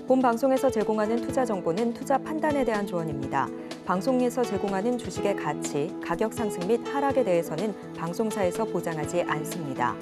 본 방송에서 제공하는 투자 정보는 투자 판단에 대한 조언입니다. 방송에서 제공하는 주식의 가치, 가격 상승 및 하락에 대해서는 방송사에서 보장하지 않습니다.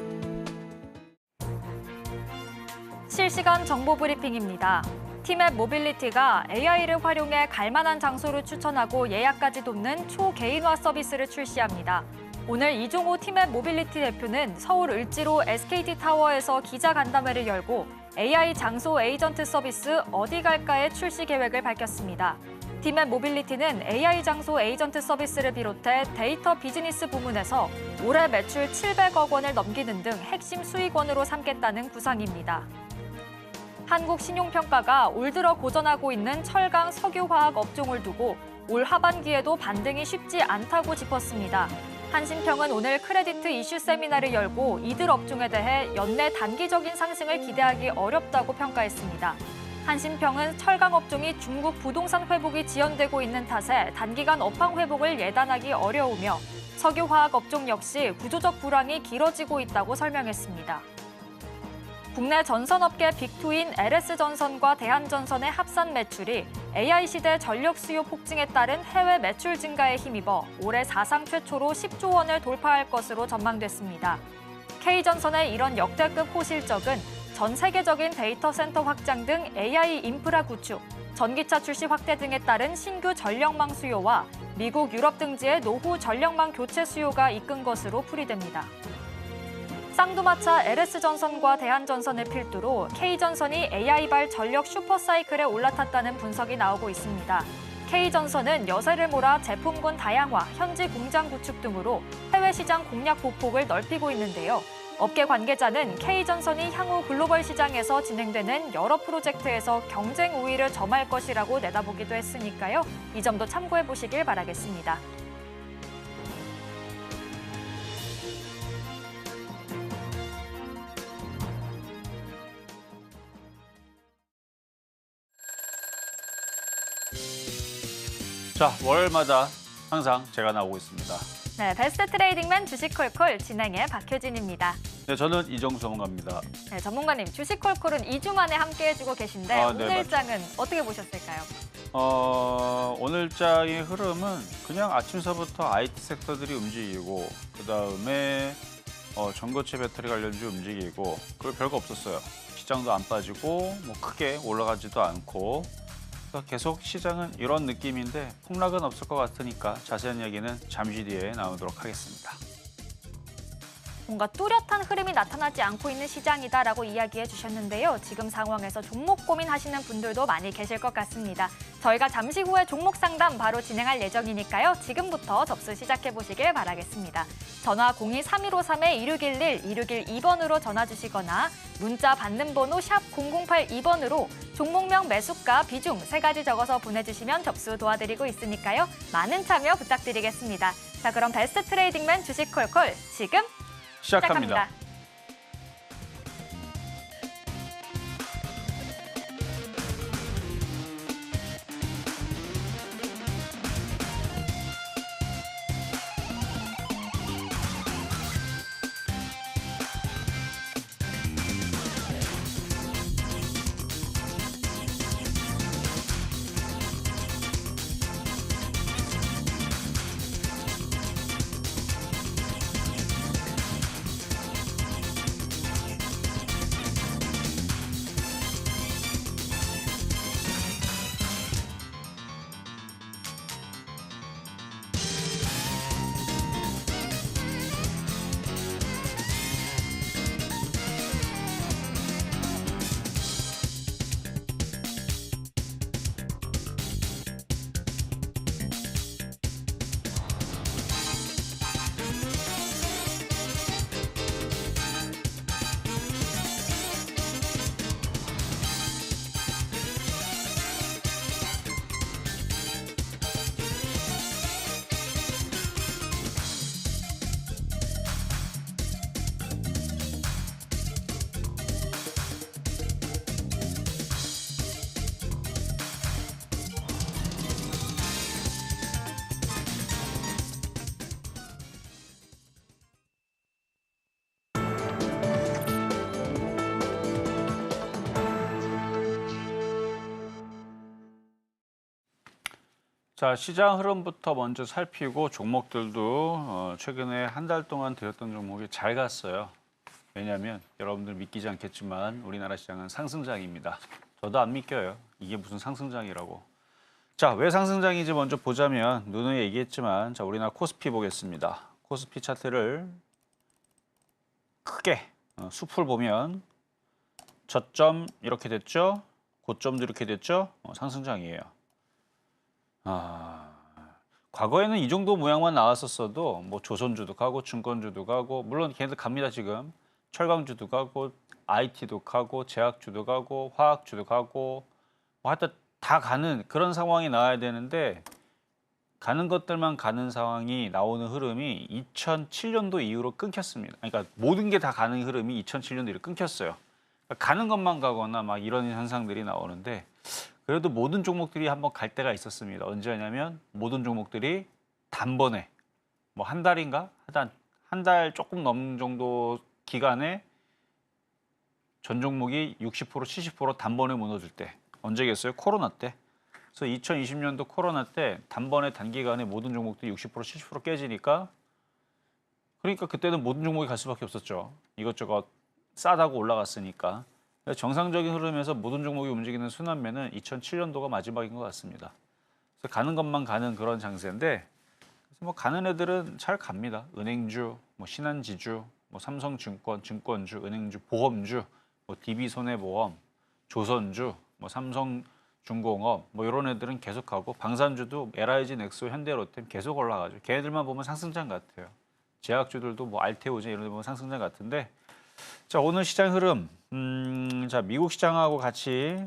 실시간 정보 브리핑입니다. 티맵 모빌리티가 AI를 활용해 갈만한 장소를 추천하고 예약까지 돕는 초개인화 서비스를 출시합니다. 오늘 이종호 티맵 모빌리티 대표는 서울 을지로 SKT타워에서 기자간담회를 열고 AI 장소 에이전트 서비스 어디 갈까의 출시 계획을 밝혔습니다. 티맵 모빌리티는 AI 장소 에이전트 서비스를 비롯해 데이터 비즈니스 부문에서 올해 매출 700억 원을 넘기는 등 핵심 수익원으로 삼겠다는 구상입니다. 한국신용평가가 올 들어 고전하고 있는 철강 석유화학 업종을 두고 올 하반기에도 반등이 쉽지 않다고 짚었습니다. 한신평은 오늘 크레디트 이슈 세미나를 열고 이들 업종에 대해 연내 단기적인 상승을 기대하기 어렵다고 평가했습니다. 한신평은 철강 업종이 중국 부동산 회복이 지연되고 있는 탓에 단기간 업황 회복을 예단하기 어려우며 석유화학 업종 역시 구조적 불황이 길어지고 있다고 설명했습니다. 국내 전선업계 빅2인 LS전선과 대한전선의 합산 매출이 AI 시대 전력 수요 폭증에 따른 해외 매출 증가에 힘입어 올해 사상 최초로 10조 원을 돌파할 것으로 전망됐습니다. K전선의 이런 역대급 호실적은 전 세계적인 데이터 센터 확장 등 AI 인프라 구축, 전기차 출시 확대 등에 따른 신규 전력망 수요와 미국, 유럽 등지의 노후 전력망 교체 수요가 이끈 것으로 풀이됩니다. 쌍두마차 LS전선과 대한전선을 필두로 K전선이 AI발 전력 슈퍼사이클에 올라탔다는 분석이 나오고 있습니다. K전선은 여세를 몰아 제품군 다양화, 현지 공장 구축 등으로 해외 시장 공략 보폭을 넓히고 있는데요. 업계 관계자는 K전선이 향후 글로벌 시장에서 진행되는 여러 프로젝트에서 경쟁 우위를 점할 것이라고 내다보기도 했으니까요. 이 점도 참고해 보시길 바라겠습니다. 자, 월마다 항상 제가 나오고 있습니다. 네, 베스트 트레이딩맨 주식콜콜 진행의 박효진입니다. 네, 저는 이정수 전문가입니다. 네, 전문가님, 주식콜콜은 2주 만에 함께해주고 계신데 네, 오늘 장은 어떻게 보셨을까요? 오늘 장의 흐름은 그냥 아침서부터 IT 섹터들이 움직이고 그다음에 전고체 배터리 관련주 움직이고 그리고 별거 없었어요. 시장도 안 빠지고 뭐 크게 올라가지도 않고 계속 시장은 이런 느낌인데 폭락은 없을 것 같으니까 자세한 얘기는 잠시 뒤에 나누도록 하겠습니다. 뭔가 뚜렷한 흐름이 나타나지 않고 있는 시장이다라고 이야기해 주셨는데요. 지금 상황에서 종목 고민하시는 분들도 많이 계실 것 같습니다. 저희가 잠시 후에 종목 상담 바로 진행할 예정이니까요. 지금부터 접수 시작해 보시길 바라겠습니다. 전화 02-3153-2611, 2612번으로 전화 주시거나 문자 받는 번호 샵 0082번으로 종목명, 매수가, 비중 3가지 적어서 보내주시면 접수 도와드리고 있으니까요. 많은 참여 부탁드리겠습니다. 자, 그럼 베스트 트레이딩맨 주식콜콜 지금 시작합니다. 자, 시장 흐름부터 먼저 살피고 종목들도 최근에 한 달 동안 들였던 종목이 잘 갔어요. 왜냐하면 여러분들 믿기지 않겠지만 우리나라 시장은 상승장입니다. 저도 안 믿겨요. 이게 무슨 상승장이라고. 자, 왜 상승장인지 먼저 보자면 누누이 얘기했지만 자, 우리나라 코스피 보겠습니다. 코스피 차트를 크게 숲을 보면 저점 이렇게 됐죠. 고점도 이렇게 됐죠. 상승장이에요. 과거에는 이 정도 모양만 나왔었어도 뭐 조선주도 가고 증권주도 가고 물론 걔네들 갑니다 지금. 철강주도 가고 IT도 가고 제약주도 가고 화학주도 가고 뭐 하여튼 다 가는 그런 상황이 나와야 되는데 가는 것들만 가는 상황이 나오는 흐름이 2007년도 이후로 끊겼습니다. 그러니까 모든 게 다 가는 흐름이 2007년도 이후로 끊겼어요. 그러니까 가는 것만 가거나 막 이런 현상들이 나오는데 그래도 모든 종목들이 한번 갈 때가 있었습니다. 언제냐면 모든 종목들이 단번에 뭐 한 달인가? 한 달 조금 넘는 정도 기간에 전 종목이 60% 70% 단번에 무너질 때 언제겠어요? 코로나 때. 그래서 2020년도 코로나 때 단번에 단기간에 모든 종목들이 60% 70% 깨지니까 그러니까 그때는 모든 종목이 갈 수밖에 없었죠. 이것저것 싸다고 올라갔으니까. 정상적인 흐름에서 모든 종목이 움직이는 순환매는 2007년도가 마지막인 것 같습니다. 그래서 가는 것만 가는 그런 장세인데 그래서 뭐 가는 애들은 잘 갑니다. 은행주, 뭐 신한지주, 뭐 삼성증권, 증권주, 은행주, 보험주, 뭐 DB손해보험, 조선주, 뭐 삼성중공업 뭐 이런 애들은 계속 가고 방산주도 LIG, 넥소, 현대로템 계속 올라가죠. 걔네들만 보면 상승장 같아요. 제약주들도 뭐 알테오제 이런 데 보면 상승장 같은데 자 오늘 시장 흐름 자 미국 시장하고 같이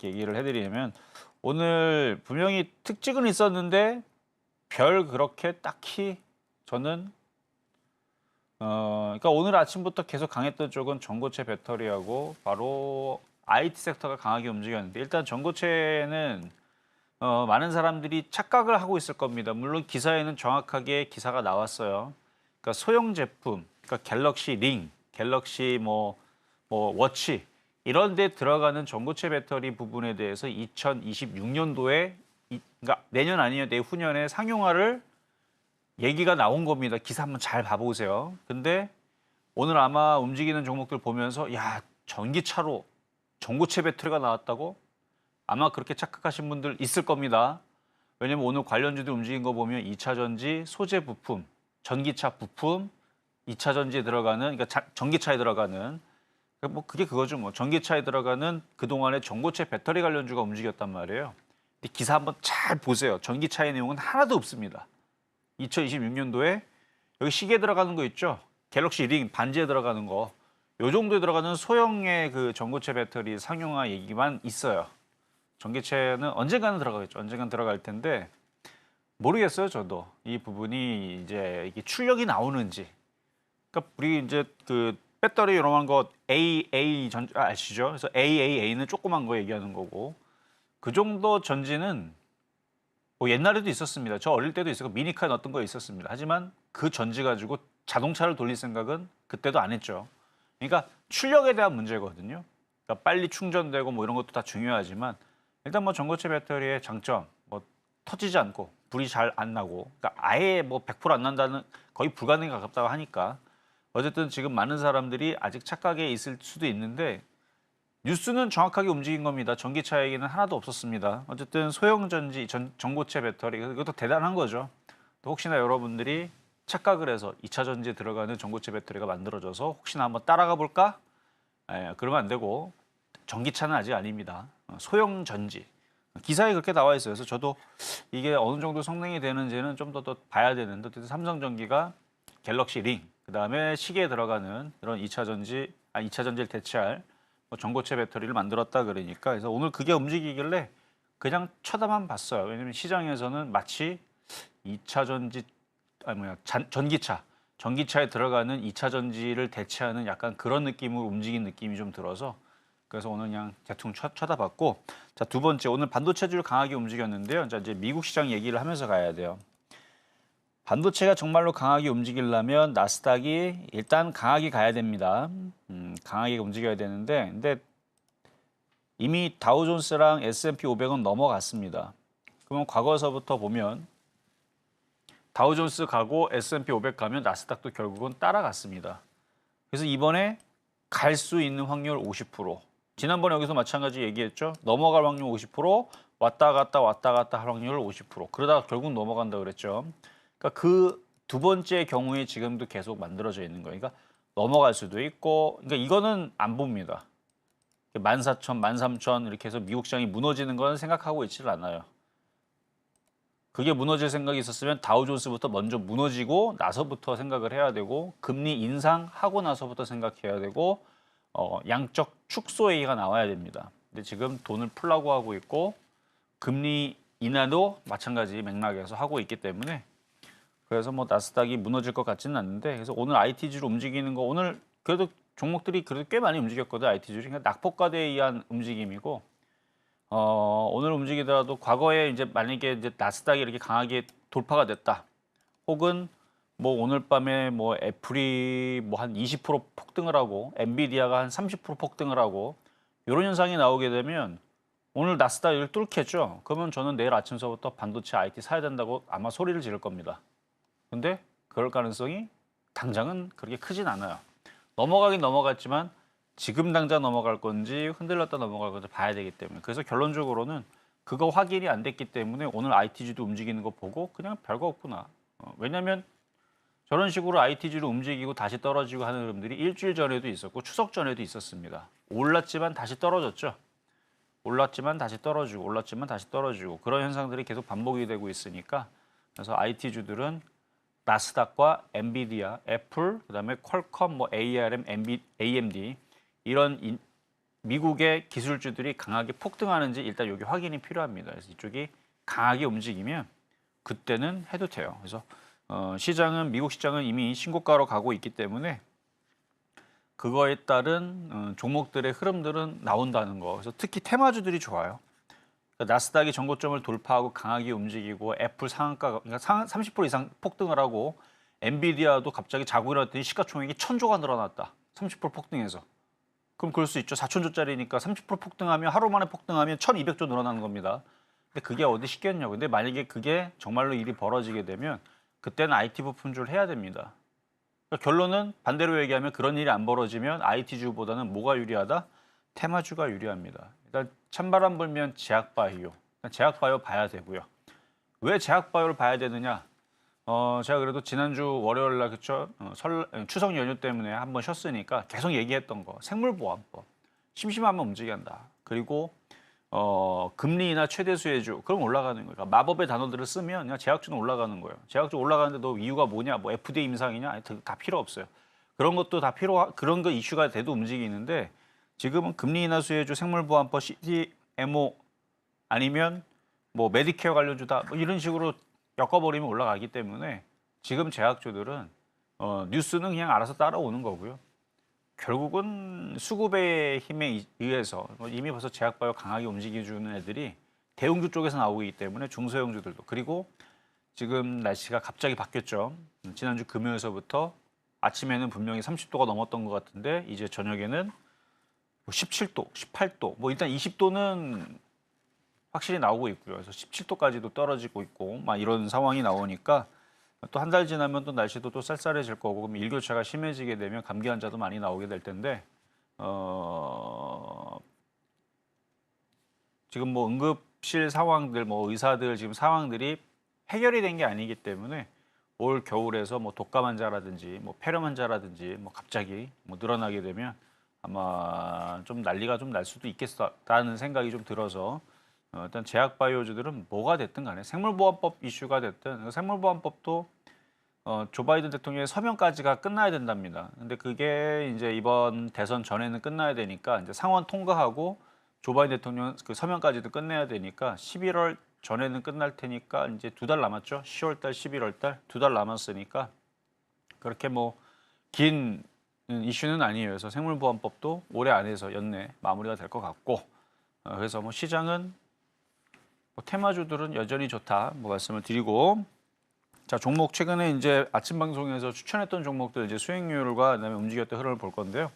얘기를 해드리면 오늘 분명히 특징은 있었는데 별 그렇게 딱히 저는 그러니까 오늘 아침부터 계속 강했던 쪽은 전고체 배터리하고 바로 IT 섹터가 강하게 움직였는데 일단 전고체는 많은 사람들이 착각을 하고 있을 겁니다. 물론 기사에는 정확하게 기사가 나왔어요. 그러니까 소형 제품, 그러니까 갤럭시 링, 갤럭시 뭐 워치 이런 데 들어가는 전고체 배터리 부분에 대해서 2026년도에 그러니까 내년 아니면 내후년에 상용화를 얘기가 나온 겁니다. 기사 한번 잘 봐보세요. 근데 오늘 아마 움직이는 종목들 보면서 야 전기차로 전고체 배터리가 나왔다고? 아마 그렇게 착각하신 분들 있을 겁니다. 왜냐면 오늘 관련주들 움직인 거 보면 2차 전지, 소재 부품, 전기차 부품, 2차 전지에 들어가는 그러니까 전기차에 들어가는 뭐 그게 그거죠. 뭐 전기차에 들어가는 그동안의 전고체 배터리 관련주가 움직였단 말이에요. 근데 기사 한번 잘 보세요. 전기차의 내용은 하나도 없습니다. 2026년도에 여기 시계에 들어가는 거 있죠? 갤럭시 링 반지에 들어가는 거. 요 정도에 들어가는 소형의 그 전고체 배터리 상용화 얘기만 있어요. 전기차는 언젠가는 들어가겠죠. 언젠가는 들어갈 텐데 모르겠어요. 저도 이 부분이 이제 이게 출력이 나오는지. 그러니까 우리 이제 그 배터리 이런 거 AA 전 아시죠? 그래서 AAA는 조그만 거 얘기하는 거고 그 정도 전지는 뭐 옛날에도 있었습니다. 저 어릴 때도 있었고 미니카 넣었던 거 있었습니다. 하지만 그 전지 가지고 자동차를 돌릴 생각은 그때도 안 했죠. 그러니까 출력에 대한 문제거든요. 그러니까 빨리 충전되고 뭐 이런 것도 다 중요하지만 일단 뭐 전고체 배터리의 장점, 뭐 터지지 않고 불이 잘 안 나고, 그러니까 아예 뭐 100%안 난다는 거의 불가능에 가깝다고 하니까 어쨌든 지금 많은 사람들이 아직 착각에 있을 수도 있는데 뉴스는 정확하게 움직인 겁니다. 전기차 얘기는 하나도 없었습니다. 어쨌든 소형 전지, 전고체 배터리 이것도 대단한 거죠. 또 혹시나 여러분들이 착각을 해서 2차 전지에 들어가는 전고체 배터리가 만들어져서 혹시나 한번 따라가 볼까? 그러면 안 되고 전기차는 아직 아닙니다. 소형 전지. 기사에 그렇게 나와 있어요. 그래서 저도 이게 어느 정도 성능이 되는지는 좀 더 봐야 되는데 어쨌든 삼성전기가 갤럭시 링, 그다음에 시계에 들어가는 이런 2차 전지를 대체할 전고체 배터리를 만들었다 그러니까 그래서 오늘 그게 움직이길래 그냥 쳐다만 봤어요. 왜냐면 시장에서는 마치 2차 전지 전기차에 들어가는 2차 전지를 대체하는 약간 그런 느낌으로 움직인 느낌이 좀 들어서 그래서 오늘 그냥 대충 쳐다봤고 자, 두 번째 오늘 반도체주를 강하게 움직였는데요. 자, 이제 미국 시장 얘기를 하면서 가야 돼요. 반도체가 정말로 강하게 움직이려면 나스닥이 일단 강하게 가야 됩니다. 강하게 움직여야 되는데 근데 이미 다우존스랑 S&P 500은 넘어갔습니다. 그러면 과거서부터 보면 다우존스 가고 S&P 500 가면 나스닥도 결국은 따라갔습니다. 그래서 이번에 갈 수 있는 확률 50%. 지난번에 여기서 마찬가지 얘기했죠. 넘어갈 확률 50%, 왔다 갔다 할 확률 50%. 그러다가 결국 넘어간다 그랬죠. 그러니까 그 두 번째 경우에 지금도 계속 만들어져 있는 거예요. 그러니까 넘어갈 수도 있고, 그러니까 이거는 안 봅니다. 14,000, 13,000 이렇게 해서 미국 시장이 무너지는 건 생각하고 있지를 않아요. 그게 무너질 생각이 있었으면 다우존스부터 먼저 무너지고 나서부터 생각을 해야 되고 금리 인상하고 나서부터 생각해야 되고 양적 축소 얘기가 나와야 됩니다. 근데 지금 돈을 풀라고 하고 있고 금리 인하도 마찬가지 맥락에서 하고 있기 때문에 그래서 뭐 나스닥이 무너질 것 같지는 않는데 그래서 오늘 IT주로 움직이는 거 오늘 그래도 종목들이 그래도 꽤 많이 움직였거든 IT주로. 그러니까 낙폭과대에 의한 움직임이고 오늘 움직이더라도 과거에 이제 만약에 이제 나스닥이 이렇게 강하게 돌파가 됐다. 혹은 뭐 오늘 밤에 뭐 애플이 뭐 한 20% 폭등을 하고 엔비디아가 한 30% 폭등을 하고 이런 현상이 나오게 되면 오늘 나스닥을 뚫겠죠. 그러면 저는 내일 아침서부터 반도체 IT 사야 된다고 아마 소리를 지를 겁니다. 근데 그럴 가능성이 당장은 그렇게 크진 않아요. 넘어가긴 넘어갔지만 지금 당장 넘어갈 건지 흔들렸다 넘어갈 건지 봐야 되기 때문에 그래서 결론적으로는 그거 확인이 안 됐기 때문에 오늘 IT주도 움직이는 거 보고 그냥 별거 없구나. 왜냐하면 저런 식으로 IT주로 움직이고 다시 떨어지고 하는 흐름들이 일주일 전에도 있었고 추석 전에도 있었습니다. 올랐지만 다시 떨어졌죠. 올랐지만 다시 떨어지고 올랐지만 다시 떨어지고 그런 현상들이 계속 반복이 되고 있으니까 그래서 IT주들은 나스닥과 엔비디아, 애플, 그다음에 퀄컴, 뭐 ARM, AMD 이런 미국의 기술주들이 강하게 폭등하는지 일단 여기 확인이 필요합니다. 그래서 이쪽이 강하게 움직이면 그때는 해도 돼요. 그래서 시장은 미국 시장은 이미 신고가로 가고 있기 때문에 그거에 따른 종목들의 흐름들은 나온다는 거. 그래서 특히 테마주들이 좋아요. 그러니까 나스닥이 전고점을 돌파하고 강하게 움직이고 애플 상한가가 그러니까 30% 이상 폭등을 하고 엔비디아도 갑자기 자고 일어났더니 시가총액이 1,000조가 늘어났다. 30% 폭등해서. 그럼 그럴 수 있죠. 4,000조짜리니까 30% 폭등하면 하루 만에 폭등하면 1,200조 늘어나는 겁니다. 근데 그게 어디 쉽겠냐고. 근데 만약에 그게 정말로 일이 벌어지게 되면 그때는 IT 부품주를 해야 됩니다. 그러니까 결론은 반대로 얘기하면 그런 일이 안 벌어지면 IT주보다는 뭐가 유리하다? 테마주가 유리합니다. 일단 찬바람 불면 제약바이오. 제약바이오 봐야 되고요. 왜 제약바이오를 봐야 되느냐? 제가 그래도 지난주 월요일 날 그쵸? 추석 연휴 때문에 한번 쉬었으니까 계속 얘기했던 거. 생물보안법. 심심하면 움직여야 한다. 그리고 금리 인하 최대 수혜주. 그럼 올라가는 거예요. 그러니까 마법의 단어들을 쓰면 그냥 제약주는 올라가는 거예요. 제약주 올라가는데 너 이유가 뭐냐? 뭐 FDA 임상이냐? 아니, 다 필요 없어요. 그런 것도 다 그런 거 이슈가 돼도 움직이는데 지금은 금리 인하 수혜주, 생물보안법, CDMO 아니면 뭐 메디케어 관련주다 뭐 이런 식으로 엮어버리면 올라가기 때문에 지금 제약주들은 뉴스는 그냥 알아서 따라오는 거고요. 결국은 수급의 힘에 의해서 이미 벌써 제약바이오 강하게 움직여주는 애들이 대형주 쪽에서 나오기 때문에 중소형주들도 그리고 지금 날씨가 갑자기 바뀌었죠. 지난주 금요일서부터 아침에는 분명히 30도가 넘었던 것 같은데 이제 저녁에는 17도, 18도, 뭐 일단 20도는 확실히 나오고 있고요. 그래서 17도까지도 떨어지고 있고 막 이런 상황이 나오니까 또 한 달 지나면 또 날씨도 또 쌀쌀해질 거고 그럼 일교차가 심해지게 되면 감기 환자도 많이 나오게 될 텐데 지금 뭐 응급실 상황들, 뭐 의사들 지금 상황들이 해결이 된 게 아니기 때문에 올 겨울에서 뭐 독감 환자라든지 뭐 폐렴 환자라든지 뭐 갑자기 뭐 늘어나게 되면 아마 좀 난리가 좀 날 수도 있겠다는 생각이 좀 들어서 일단 제약바이오주들은 뭐가 됐든 간에 생물보안법 이슈가 됐든 생물보안법도 조 바이든 대통령의 서명까지가 끝나야 된답니다. 근데 그게 이제 이번 대선 전에는 끝나야 되니까 이제 상원 통과하고 조 바이든 대통령 그 서명까지도 끝내야 되니까 11월 전에는 끝날 테니까 이제 2달 남았죠. 10월 달, 11월 달 2달 남았으니까 그렇게 뭐 긴 이슈는 아니에요. 그래서 생물보안법도 올해 안에서 연내 마무리가 될 것 같고 그래서 뭐 시장은 뭐 테마주들은 여전히 좋다 뭐 말씀을 드리고 자 종목 최근에 이제 아침 방송에서 추천했던 종목들 이제 수익률과 그다음에 움직였던 흐름을 볼 건데요.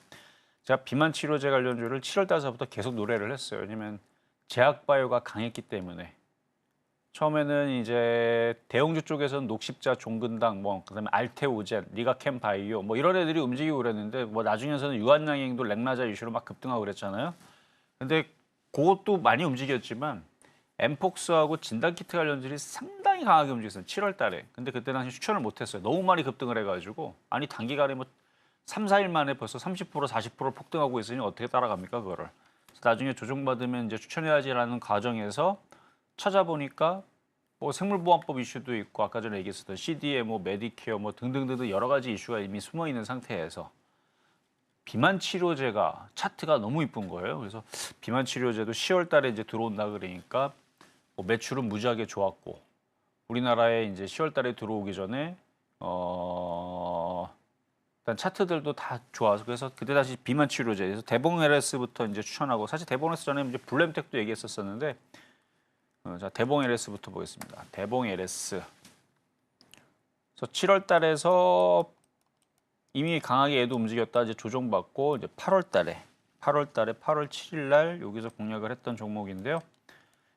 제가 비만 치료제 관련주를 7월 달서부터 계속 노래를 했어요. 왜냐면 제약바이오가 강했기 때문에 처음에는 이제 대형주 쪽에서는 녹십자, 종근당, 뭐 그다음에 알테오젠, 리가캠 바이오 뭐 이런 애들이 움직이고 그랬는데 뭐 나중에서는 유한양행도 렉나자 이슈로 막 급등하고 그랬잖아요. 근데 그것도 많이 움직였지만 엠폭스하고 진단키트 관련주들이 상당히 강하게 움직였어요. 7월 달에. 근데 그때 당시 추천을 못했어요. 너무 많이 급등을 해가지고 아니 단기간에 뭐 3, 4일 만에 벌써 30%, 40% 폭등하고 있으니 어떻게 따라갑니까 그거를. 그래서 나중에 조정받으면 이제 추천해야지라는 과정에서 찾아보니까 뭐 생물보안법 이슈도 있고 아까 전에 얘기했었던 CDMO, 메디케어 뭐 등등등등 여러 가지 이슈가 이미 숨어 있는 상태에서 비만 치료제가 차트가 너무 이쁜 거예요. 그래서 비만 치료제도 10월 달에 이제 들어온다 그러니까 뭐 매출은 무지하게 좋았고 우리나라에 이제 10월 달에 들어오기 전에 일단 차트들도 다 좋아서 그래서 그때 다시 비만 치료제 그래서 대봉 LS부터 이제 추천하고 사실 대봉 LS 전에 이제 블렘텍도 얘기했었었는데 자, 대봉 LS부터 보겠습니다. 대봉 LS. 그래서 7월 달에서 이미 강하게 얘도 움직였다 이제 조정받고 이제 8월 달에 8월 7일 날 여기서 공략을 했던 종목인데요.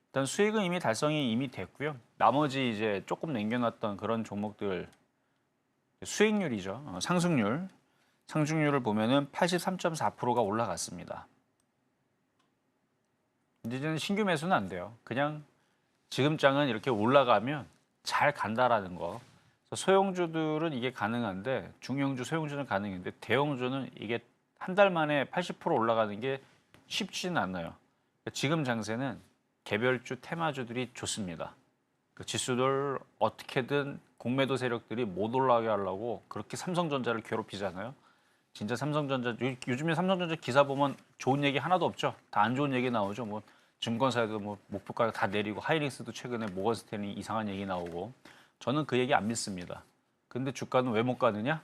일단 수익은 이미 달성이 이미 됐고요. 나머지 이제 조금 남겨놨던 그런 종목들 수익률이죠. 상승률을 보면은 83.4%가 올라갔습니다. 이제는 신규 매수는 안 돼요. 그냥 지금 장은 이렇게 올라가면 잘 간다라는 거. 소형주들은 이게 가능한데 중형주, 소형주는 가능한데 대형주는 이게 한 달 만에 80% 올라가는 게 쉽지는 않아요. 지금 장세는 개별주, 테마주들이 좋습니다. 그 지수들 어떻게든 공매도 세력들이 못 올라가게 하려고 그렇게 삼성전자를 괴롭히잖아요. 진짜 삼성전자 요즘에 삼성전자 기사 보면 좋은 얘기 하나도 없죠. 다 안 좋은 얘기 나오죠. 뭐 증권사에도 뭐 목표가 다 내리고 하이닉스도 최근에 모건스탠리 이상한 얘기 나오고 저는 그 얘기 안 믿습니다. 근데 주가는 왜 못 가느냐?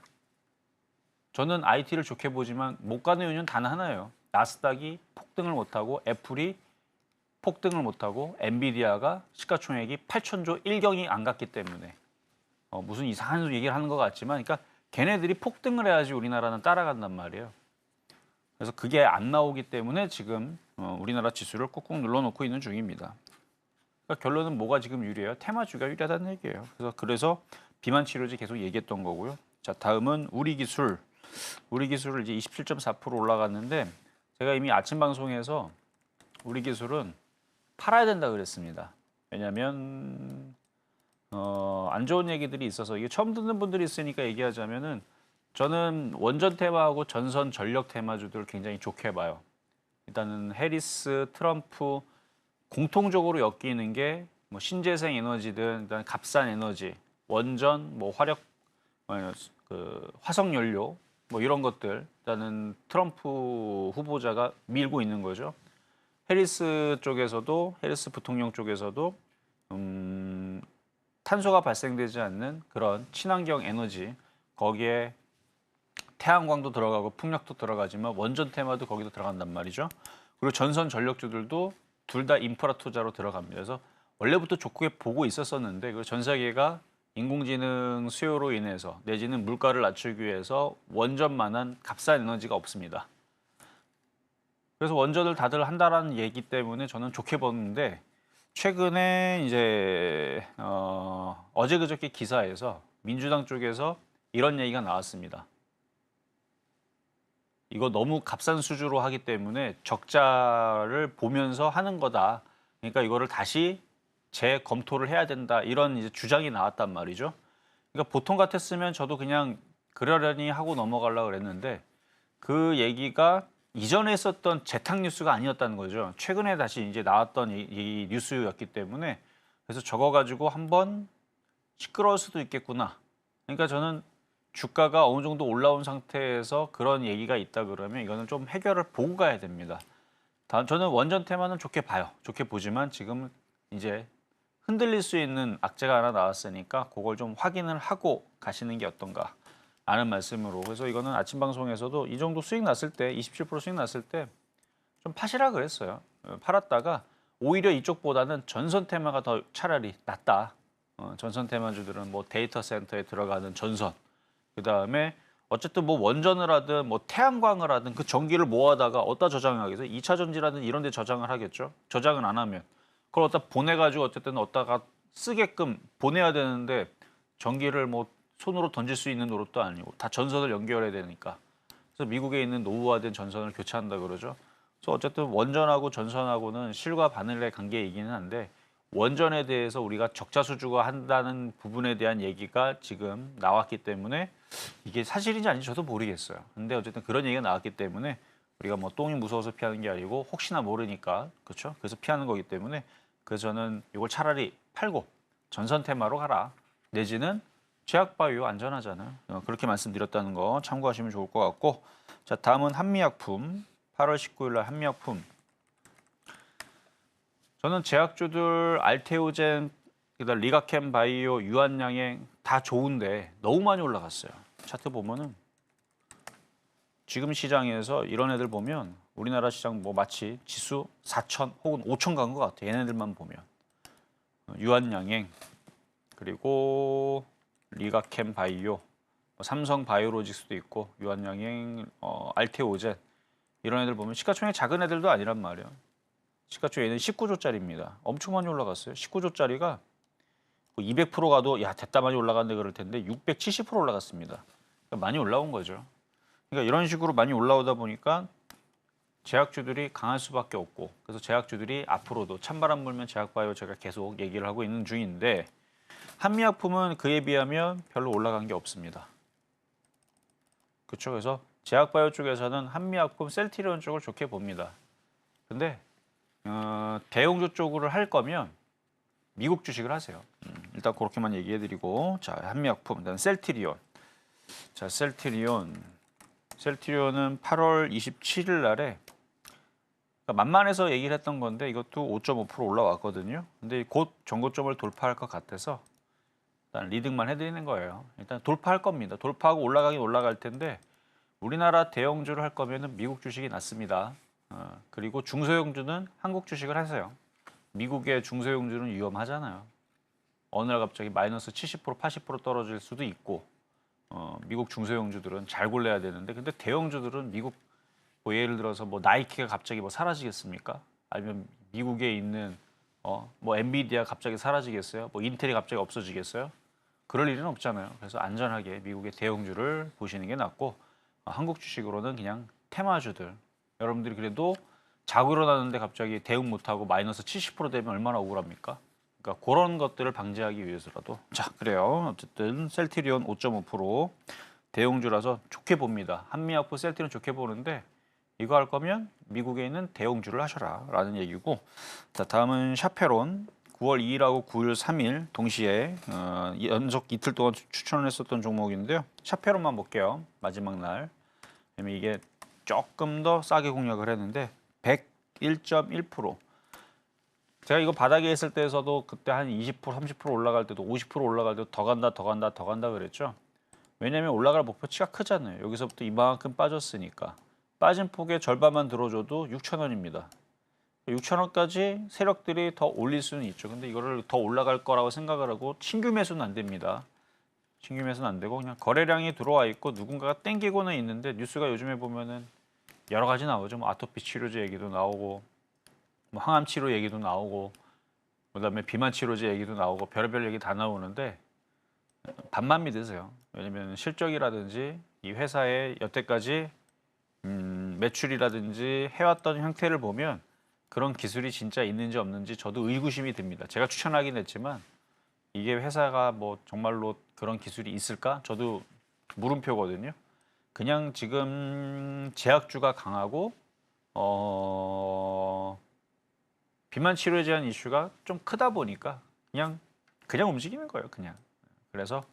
저는 IT를 좋게 보지만 못 가는 이유는 단 하나예요. 나스닥이 폭등을 못하고 애플이 폭등을 못하고 엔비디아가 시가총액이 8천조 1경이 안 갔기 때문에 무슨 이상한 얘기를 하는 것 같지만 그러니까 걔네들이 폭등을 해야지 우리나라는 따라간단 말이에요. 그래서 그게 안 나오기 때문에 지금 우리나라 지수를 꾹꾹 눌러놓고 있는 중입니다. 그러니까 결론은 뭐가 지금 유리해요? 테마주가 유리하다는 얘기예요. 그래서 비만 치료제 계속 얘기했던 거고요. 자, 다음은 우리기술. 우리기술을 이제 27.4% 올라갔는데 제가 이미 아침 방송에서 우리기술은 팔아야 된다 그랬습니다. 왜냐하면 안 좋은 얘기들이 있어서 이게 처음 듣는 분들이 있으니까 얘기하자면은 저는 원전 테마하고 전선 전력 테마주들을 굉장히 좋게 봐요. 일단은 해리스, 트럼프 공통적으로 엮이는 게 뭐 신재생 에너지든 일단 값싼 에너지, 원전, 뭐 화력, 그 화석 연료 뭐 이런 것들 일단은 트럼프 후보자가 밀고 있는 거죠. 해리스 쪽에서도 해리스 부통령 쪽에서도 탄소가 발생되지 않는 그런 친환경 에너지 거기에 태양광도 들어가고 풍력도 들어가지만 원전 테마도 거기도 들어간단 말이죠. 그리고 전선 전력주들도 둘 다 인프라 투자로 들어갑니다. 그래서 원래부터 좋게 보고 있었었는데 그 전 세계가 인공지능 수요로 인해서 내지는 물가를 낮추기 위해서 원전만한 값싼 에너지가 없습니다. 그래서 원전을 다들 한다라는 얘기 때문에 저는 좋게 보는데 최근에 이제 어제 그저께 기사에서 민주당 쪽에서 이런 얘기가 나왔습니다. 이거 너무 값싼 수주로 하기 때문에 적자를 보면서 하는 거다. 그러니까 이거를 다시 재검토를 해야 된다. 이런 이제 주장이 나왔단 말이죠. 그러니까 보통 같았으면 저도 그냥 그러려니 하고 넘어가려고 그랬는데 그 얘기가 이전에 했었던 재탕 뉴스가 아니었다는 거죠. 최근에 다시 이제 나왔던 이 뉴스였기 때문에 그래서 저거 가지고 한번 시끄러울 수도 있겠구나. 그러니까 저는 주가가 어느 정도 올라온 상태에서 그런 얘기가 있다 그러면 이거는 좀 해결을 보고 가야 됩니다. 저는 원전 테마는 좋게 봐요. 좋게 보지만 지금 이제 흔들릴 수 있는 악재가 하나 나왔으니까 그걸 좀 확인을 하고 가시는 게 어떤가 라는 말씀으로 그래서 이거는 아침 방송에서도 이 정도 수익 났을 때 27% 수익 났을 때 좀 파시라 그랬어요. 팔았다가 오히려 이쪽보다는 전선 테마가 더 차라리 낫다. 전선 테마주들은 뭐 데이터 센터에 들어가는 전선 그다음에 어쨌든 뭐 원전을 하든 뭐 태양광을 하든 그 전기를 모아다가 어디다 저장을 하겠어요? 2차 전지라든 이런 데 저장을 하겠죠. 저장을 안 하면 그걸 어디다 보내가지고 어쨌든 어디다가 쓰게끔 보내야 되는데 전기를 뭐 손으로 던질 수 있는 노릇도 아니고 다 전선을 연결해야 되니까. 그래서 미국에 있는 노후화된 전선을 교체한다 그러죠. 그래서 어쨌든 원전하고 전선하고는 실과 바늘의 관계이기는 한데 원전에 대해서 우리가 적자수주가 한다는 부분에 대한 얘기가 지금 나왔기 때문에 이게 사실인지 아닌지 저도 모르겠어요. 근데 어쨌든 그런 얘기가 나왔기 때문에 우리가 뭐 똥이 무서워서 피하는 게 아니고 혹시나 모르니까 그렇죠? 그래서 피하는 거기 때문에 그래서 저는 이걸 차라리 팔고 전선 테마로 가라. 내지는 제약바이오 안전하잖아요. 그렇게 말씀드렸다는 거 참고하시면 좋을 것 같고 자 다음은 한미약품 8월 19일 날 한미약품 저는 제약주들 알테오젠, 그다음 리가캠 바이오, 유한양행 다 좋은데 너무 많이 올라갔어요. 차트 보면은 지금 시장에서 이런 애들 보면 우리나라 시장 뭐 마치 지수 4천 혹은 5천 간 것 같아. 얘네들만 보면 유한양행 그리고 리가캠 바이오, 삼성 바이오로직스도 있고 유한양행, 알테오젠 이런 애들 보면 시가총액 작은 애들도 아니란 말이에요. 시가총액은 19조짜리입니다. 엄청 많이 올라갔어요. 19조짜리가 200% 가도 야 됐다 많이 올라갔네 그럴 텐데 670% 올라갔습니다. 그러니까 많이 올라온 거죠. 그러니까 이런 식으로 많이 올라오다 보니까 제약주들이 강할 수밖에 없고 그래서 제약주들이 앞으로도 찬바람 불면 제약바이오 제가 계속 얘기를 하고 있는 중인데 한미약품은 그에 비하면 별로 올라간 게 없습니다. 그렇죠. 그래서 제약바이오 쪽에서는 한미약품 셀트리온 쪽을 좋게 봅니다. 근데 대형주 쪽으로 할 거면 미국 주식을 하세요. 일단 그렇게만 얘기해드리고 자 한미약품 일단 셀트리온 자 셀트리온은 8월 27일 날에 그러니까 만만해서 얘기를 했던 건데 이것도 5.5% 올라왔거든요. 근데 곧 전고점을 돌파할 것 같아서 일단 리딩만 해드리는 거예요. 일단 돌파할 겁니다. 돌파하고 올라가긴 올라갈 텐데 우리나라 대형주를 할 거면은 미국 주식이 낫습니다. 그리고 중소형주는 한국 주식을 하세요. 미국의 중소형주는 위험하잖아요. 어느 날 갑자기 마이너스 70%, 80% 떨어질 수도 있고 미국 중소형주들은 잘 골라야 되는데 근데 대형주들은 미국 뭐 예를 들어서 뭐 나이키가 갑자기 뭐 사라지겠습니까? 아니면 미국에 있는 뭐 엔비디아 갑자기 사라지겠어요? 뭐 인텔이 갑자기 없어지겠어요? 그럴 일은 없잖아요. 그래서 안전하게 미국의 대형주를 보시는 게 낫고 한국 주식으로는 그냥 테마주들 여러분들이 그래도 자고 일어나는데 갑자기 대응 못하고 마이너스 70% 되면 얼마나 억울합니까? 그러니까 그런 것들을 방지하기 위해서라도 자 그래요. 어쨌든 셀트리온 5.5% 대형주라서 좋게 봅니다. 한미약품 셀트리온 좋게 보는데 이거 할 거면 미국에 있는 대형주를 하셔라 라는 얘기고 자 다음은 샤페론 9월 2일하고 9일 3일 동시에 연속 이틀 동안 추천을 했었던 종목인데요. 샤페론만 볼게요. 마지막 날 왜냐면 이게 조금 더 싸게 공략을 했는데 101.1% 제가 이거 바닥에 있을 때에서도 그때 한 20% 30% 올라갈 때도 50% 올라갈 때도 더 간다 그랬죠. 왜냐하면 올라갈 목표치가 크잖아요. 여기서부터 이만큼 빠졌으니까 빠진 폭의 절반만 들어줘도 6,000원입니다. 6,000원까지 세력들이 더 올릴 수는 있죠. 근데 이거를 더 올라갈 거라고 생각을 하고 신규 매수는 안 됩니다. 신규 매수는 안 되고 그냥 거래량이 들어와 있고 누군가가 땡기고는 있는데 뉴스가 요즘에 보면은 여러 가지 나오죠. 뭐 아토피 치료제 얘기도 나오고 뭐 항암 치료 얘기도 나오고 그다음에 비만 치료제 얘기도 나오고 별의별 얘기 다 나오는데 반만 믿으세요. 왜냐면 실적이라든지 이 회사의 여태까지 매출이라든지 해왔던 형태를 보면 그런 기술이 진짜 있는지 없는지 저도 의구심이 듭니다. 제가 추천하긴 했지만 이게 회사가 뭐 정말로 그런 기술이 있을까? 저도 물음표거든요. 그냥 지금 제약주가 강하고 비만 치료에 대한 이슈가 좀 크다 보니까 그냥 움직이는 거예요. 그냥. 그래서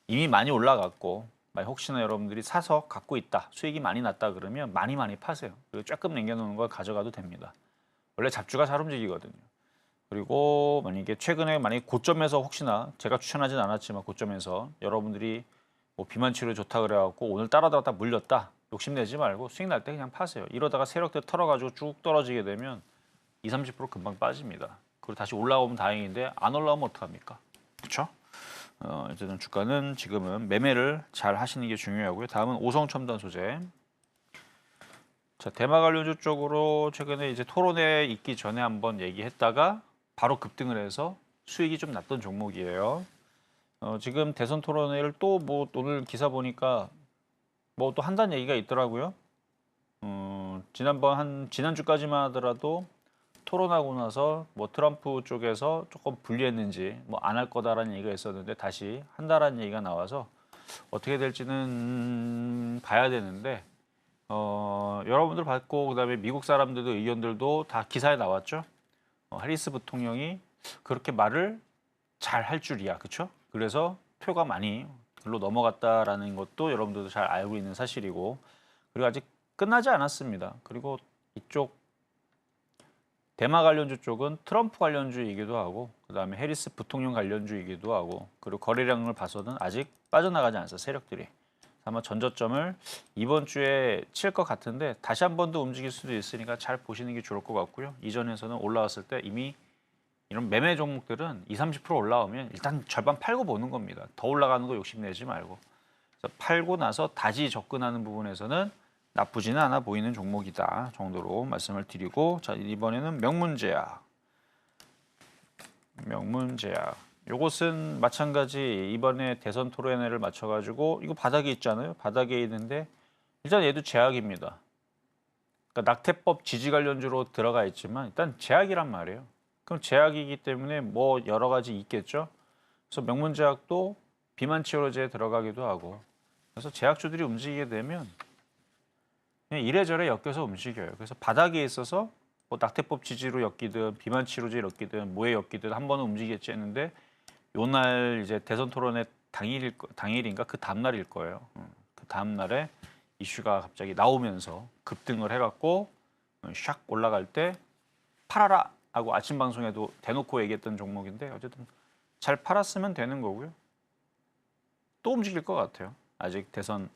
이미 많이 올라갔고 혹시나 여러분들이 사서 갖고 있다, 수익이 많이 났다 그러면 많이 파세요. 그리고 조금 남겨놓는 걸 가져가도 됩니다. 원래 잡주가 잘 움직이거든요. 그리고 만약에 고점에서 혹시나 제가 추천하진 않았지만 고점에서 여러분들이 뭐 비만 치료 좋다 그래갖고 오늘 따라다가 물렸다 욕심내지 말고 수익 날 때 그냥 파세요. 이러다가 세력들 털어가지고 쭉 떨어지게 되면 20-30% 금방 빠집니다. 그리고 다시 올라오면 다행인데 안 올라오면 어떡합니까? 그렇죠? 어쨌든 주가는 지금은 매매를 잘 하시는 게 중요하고요. 다음은 오성첨단 소재. 자, 대마 관련주 쪽으로 최근에 이제 토론회 있기 전에 한번 얘기했다가 바로 급등을 해서 수익이 좀 났던 종목이에요. 지금 대선 토론회를 또 뭐 오늘 기사 보니까 뭐 또 한다는 얘기가 있더라고요. 지난주까지만 하더라도 토론하고 나서 뭐 트럼프 쪽에서 조금 불리했는지 뭐 안 할 거다라는 얘기가 있었는데 다시 한다라는 얘기가 나와서 어떻게 될지는 봐야 되는데 여러분들 봤고 그다음에 미국 사람들도 의견들도 다 기사에 나왔죠. 해리스 부통령이 그렇게 말을 잘 할 줄이야, 그렇죠? 그래서 표가 많이 글로 넘어갔다라는 것도 여러분들도 잘 알고 있는 사실이고 그리고 아직 끝나지 않았습니다. 그리고 이쪽 대마 관련주 쪽은 트럼프 관련주이기도 하고 그다음에 해리스 부통령 관련주이기도 하고 그리고 거래량을 봐서는 아직 빠져나가지 않았어요, 세력들이. 아마 전저점을 이번 주에 칠 것 같은데 다시 한 번 더 움직일 수도 있으니까 잘 보시는 게 좋을 것 같고요. 이전에서는 올라왔을 때 이미 이런 매매 종목들은 20-30% 올라오면 일단 절반 팔고 보는 겁니다. 더 올라가는 거 욕심내지 말고. 그래서 팔고 나서 다시 접근하는 부분에서는 나쁘지는 않아 보이는 종목이다 정도로 말씀을 드리고 자 이번에는 명문제약. 요것은 마찬가지 이번에 대선 토론회를 맞춰가지고 이거 바닥에 있잖아요. 바닥에 있는데 일단 얘도 제약입니다. 그러니까 낙태법 지지 관련주로 들어가 있지만 일단 제약이란 말이에요. 그럼 제약이기 때문에 뭐 여러 가지 있겠죠. 그래서 명문제약도 비만 치료제에 들어가기도 하고 그래서 제약주들이 움직이게 되면 그냥 이래저래 엮여서 움직여요. 그래서 바닥에 있어서 뭐 낙태법 지지로 엮이든 비만 치료제 엮이든 뭐에 엮이든 한 번은 움직이겠지 했는데 요날 이제 대선 토론회 당일인가 그 다음 날일 거예요. 그 다음 날에 이슈가 갑자기 나오면서 급등을 해갖고 샥 올라갈 때 팔아라 하고 아침 방송에도 대놓고 얘기했던 종목인데 어쨌든 잘 팔았으면 되는 거고요. 또 움직일 것 같아요. 아직 대선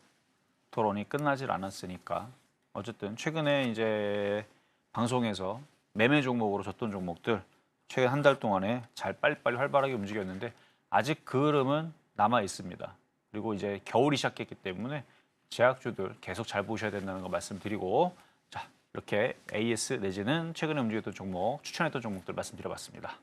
토론이 끝나질 않았으니까 어쨌든 최근에 이제 방송에서 매매 종목으로 줬던 종목들 최근 한 달 동안에 잘 빨리빨리 활발하게 움직였는데 아직 그 흐름은 남아 있습니다. 그리고 이제 겨울이 시작했기 때문에 제약주들 계속 잘 보셔야 된다는 거 말씀드리고 자 이렇게 AS 내지는 최근에 움직였던 종목, 추천했던 종목들 말씀드려봤습니다.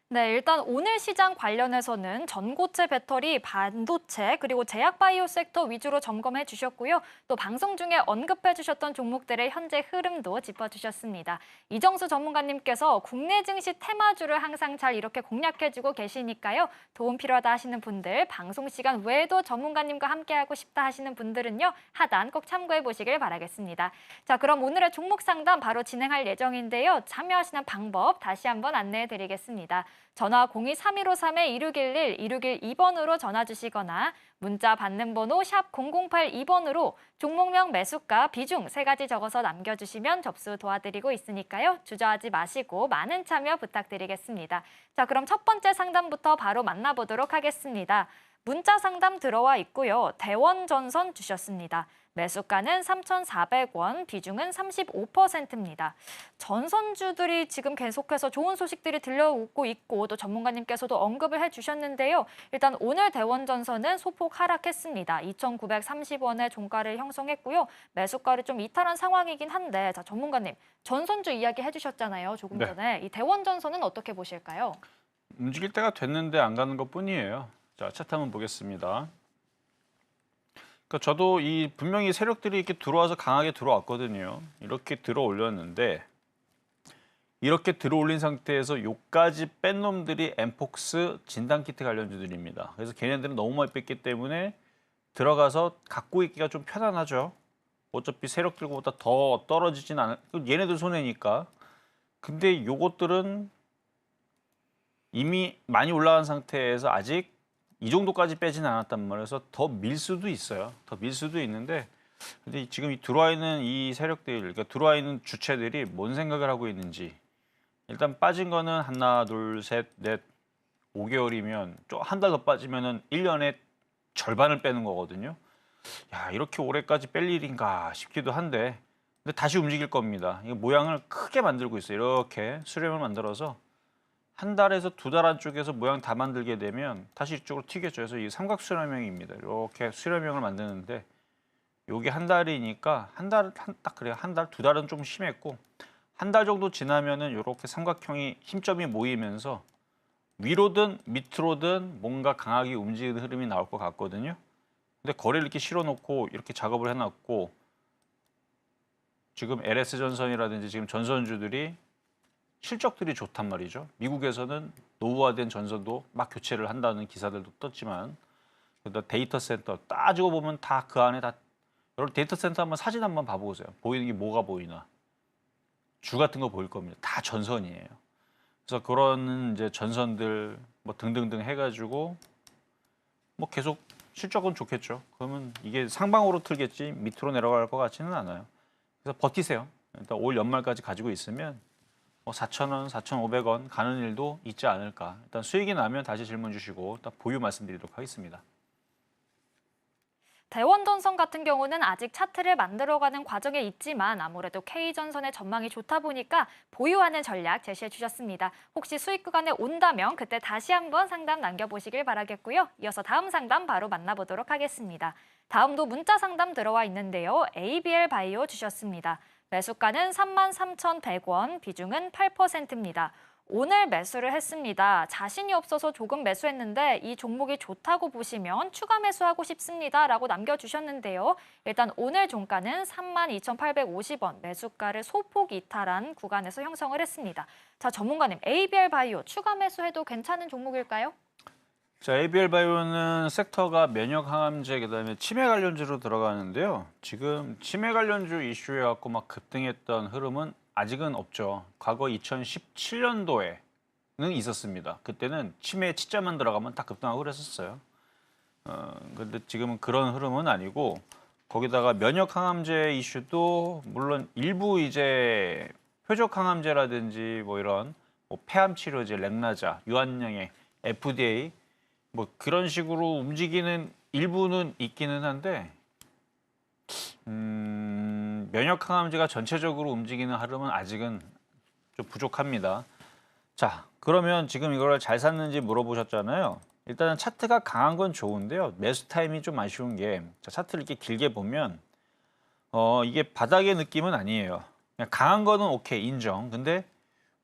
네, 일단 오늘 시장 관련해서는 전고체 배터리, 반도체, 그리고 제약 바이오 섹터 위주로 점검해 주셨고요. 또 방송 중에 언급해 주셨던 종목들의 현재 흐름도 짚어주셨습니다. 이정수 전문가님께서 국내 증시 테마주를 항상 잘 이렇게 공략해주고 계시니까요. 도움 필요하다 하시는 분들, 방송 시간 외에도 전문가님과 함께하고 싶다 하시는 분들은요. 하단 꼭 참고해 보시길 바라겠습니다. 자, 그럼 오늘의 종목 상담 바로 진행할 예정인데요. 참여하시는 방법 다시 한번 안내해 드리겠습니다. 전화 02-3153-2611, 2612번으로 전화 주시거나 문자 받는 번호 샵 0082번으로 종목명, 매수가, 비중 세 가지 적어서 남겨주시면 접수 도와드리고 있으니까요. 주저하지 마시고 많은 참여 부탁드리겠습니다. 자, 그럼 첫 번째 상담부터 바로 만나보도록 하겠습니다. 문자 상담 들어와 있고요. 대원전선 주셨습니다. 매수가는 3,400원, 비중은 35%입니다. 전선주들이 지금 계속해서 좋은 소식들이 들려오고 있고 또 전문가님께서도 언급을 해주셨는데요. 일단 오늘 대원전선은 소폭 하락했습니다. 2,930원의 종가를 형성했고요. 매수가를 좀 이탈한 상황이긴 한데 자 전문가님, 전선주 이야기 해주셨잖아요. 조금 네. 전에. 이 대원전선은 어떻게 보실까요? 움직일 때가 됐는데 안 가는 것뿐이에요. 자, 차트 한번 보겠습니다. 그러니까 저도 이 분명히 세력들이 이렇게 들어와서 강하게 들어왔거든요. 이렇게 들어 올렸는데 이렇게 들어 올린 상태에서 요까지 뺀 놈들이 엠폭스 진단키트 관련주들입니다. 그래서 걔네들은 너무 많이 뺐기 때문에 들어가서 갖고 있기가 좀 편안하죠. 어차피 세력들보다 더 떨어지진 않을, 얘네들 손해니까. 근데 요것들은 이미 많이 올라간 상태에서 아직 이 정도까지 빼지는 않았단 말이에요. 그래서 더 밀 수도 있어요. 더 밀 수도 있는데 근데 지금 이 들어와 있는 이 세력들, 그러니까 들어와 있는 주체들이 뭔 생각을 하고 있는지 일단 빠진 거는 하나, 둘, 셋, 넷, 5개월이면 좀 한 달 더 빠지면은 1년에 절반을 빼는 거거든요. 야, 이렇게 오래까지 뺄 일인가 싶기도 한데 근데 다시 움직일 겁니다. 이거 모양을 크게 만들고 있어요. 이렇게 수렴을 만들어서 한 달에서 두 달 안쪽에서 모양 다 만들게 되면 다시 이쪽으로 튀겠죠. 그래서 이 삼각 수렴형입니다. 이렇게 수렴형을 만드는데 요게 한 달이니까 딱 그래요. 한 달, 두 달은 좀 심했고 한 달 정도 지나면은 이렇게 삼각형이 힘점이 모이면서 위로든 밑으로든 뭔가 강하게 움직이는 흐름이 나올 것 같거든요. 근데 거래를 이렇게 실어놓고 이렇게 작업을 해놨고 지금 LS 전선이라든지 지금 전선주들이 실적들이 좋단 말이죠. 미국에서는 노후화된 전선도 막 교체를 한다는 기사들도 떴지만 데이터 센터 따지고 보면 다 그 안에 다 여러분 데이터 센터 한번 사진 한번 봐보세요. 보이는 게 뭐가 보이나? 줄 같은 거 보일 겁니다. 다 전선이에요. 그래서 그런 이제 전선들 뭐 등등등 해가지고 뭐 계속 실적은 좋겠죠. 그러면 이게 상방으로 틀겠지 밑으로 내려갈 것 같지는 않아요. 그래서 버티세요. 일단 올 연말까지 가지고 있으면 뭐 4,000원, 4,500원 가는 일도 있지 않을까. 일단 수익이 나면 다시 질문 주시고 일단 보유 말씀드리도록 하겠습니다. 대원전선 같은 경우는 아직 차트를 만들어가는 과정에 있지만 아무래도 K전선의 전망이 좋다 보니까 보유하는 전략 제시해 주셨습니다. 혹시 수익 구간에 온다면 그때 다시 한번 상담 남겨보시길 바라겠고요. 이어서 다음 상담 바로 만나보도록 하겠습니다. 다음도 문자 상담 들어와 있는데요. ABL 바이오 주셨습니다. 매수가는 33,100원, 비중은 8%입니다. 오늘 매수를 했습니다. 자신이 없어서 조금 매수했는데 이 종목이 좋다고 보시면 추가 매수하고 싶습니다. 라고 남겨주셨는데요. 일단 오늘 종가는 32,850원, 매수가를 소폭 이탈한 구간에서 형성을 했습니다. 자, 전문가님, ABL 바이오 추가 매수해도 괜찮은 종목일까요? 자, ABL 바이오는 섹터가 면역 항암제 그다음에 치매 관련주로 들어가는데요. 지금 치매 관련주 이슈에 갖고 막 급등했던 흐름은 아직은 없죠. 과거 2017년도에는 있었습니다. 그때는 치매 치자만 들어가면 다 급등하고 그랬었어요. 근데 지금은 그런 흐름은 아니고 거기다가 면역 항암제 이슈도 물론 일부 이제 표적 항암제라든지 뭐 이런 뭐 폐암 치료제, 렉나자, 유한양의 FDA 뭐 그런 식으로 움직이는 일부는 있기는 한데 면역 항암제가 전체적으로 움직이는 흐름은 아직은 좀 부족합니다. 자, 그러면 지금 이걸 잘 샀는지 물어보셨잖아요. 일단은 차트가 강한 건 좋은데요. 매수 타임이 좀 아쉬운 게 자, 차트를 이렇게 길게 보면 이게 바닥의 느낌은 아니에요. 그냥 강한 거는 오케이 인정. 근데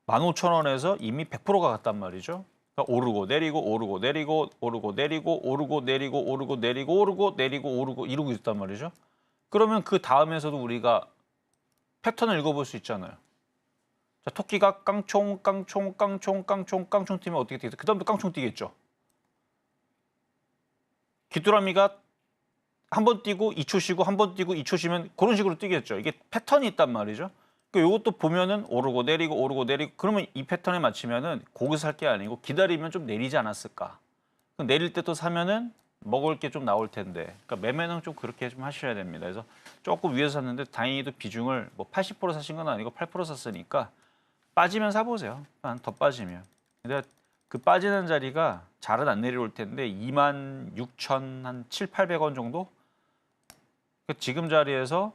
15,000원에서 이미 100%가 갔단 말이죠. 그러니까 오르고 내리고 오르고 내리고 오르고 내리고 오르고 내리고 오르고 내리고 오르고 내리고 오르고 이러고 있단 말이죠. 그러면 그 다음에서도 우리가 패턴을 읽어볼 수 있잖아요. 자, 토끼가 깡총 깡총 깡총 깡총 깡총 뛰면 어떻게 되겠어요? 그 다음도 깡총 뛰겠죠. 귀뚜라미가 한 번 뛰고 2초 쉬고 한 번 뛰고 2초 쉬면 그런 식으로 뛰겠죠. 이게 패턴이 있단 말이죠. 그러니까 이것도 보면은 오르고 내리고 오르고 내리고 그러면 이 패턴에 맞추면은 거기서 살 게 아니고 기다리면 좀 내리지 않았을까. 내릴 때 또 사면은 먹을 게 좀 나올 텐데, 그러니까 매매는 좀 그렇게 좀 하셔야 됩니다. 그래서 조금 위에서 샀는데 다행히도 비중을 뭐 80% 사신 건 아니고 8% 샀으니까 빠지면 사보세요. 더 빠지면. 근데 그 빠지는 자리가 잘은 안 내려올 텐데 26,700원 정도? 그러니까 지금 자리에서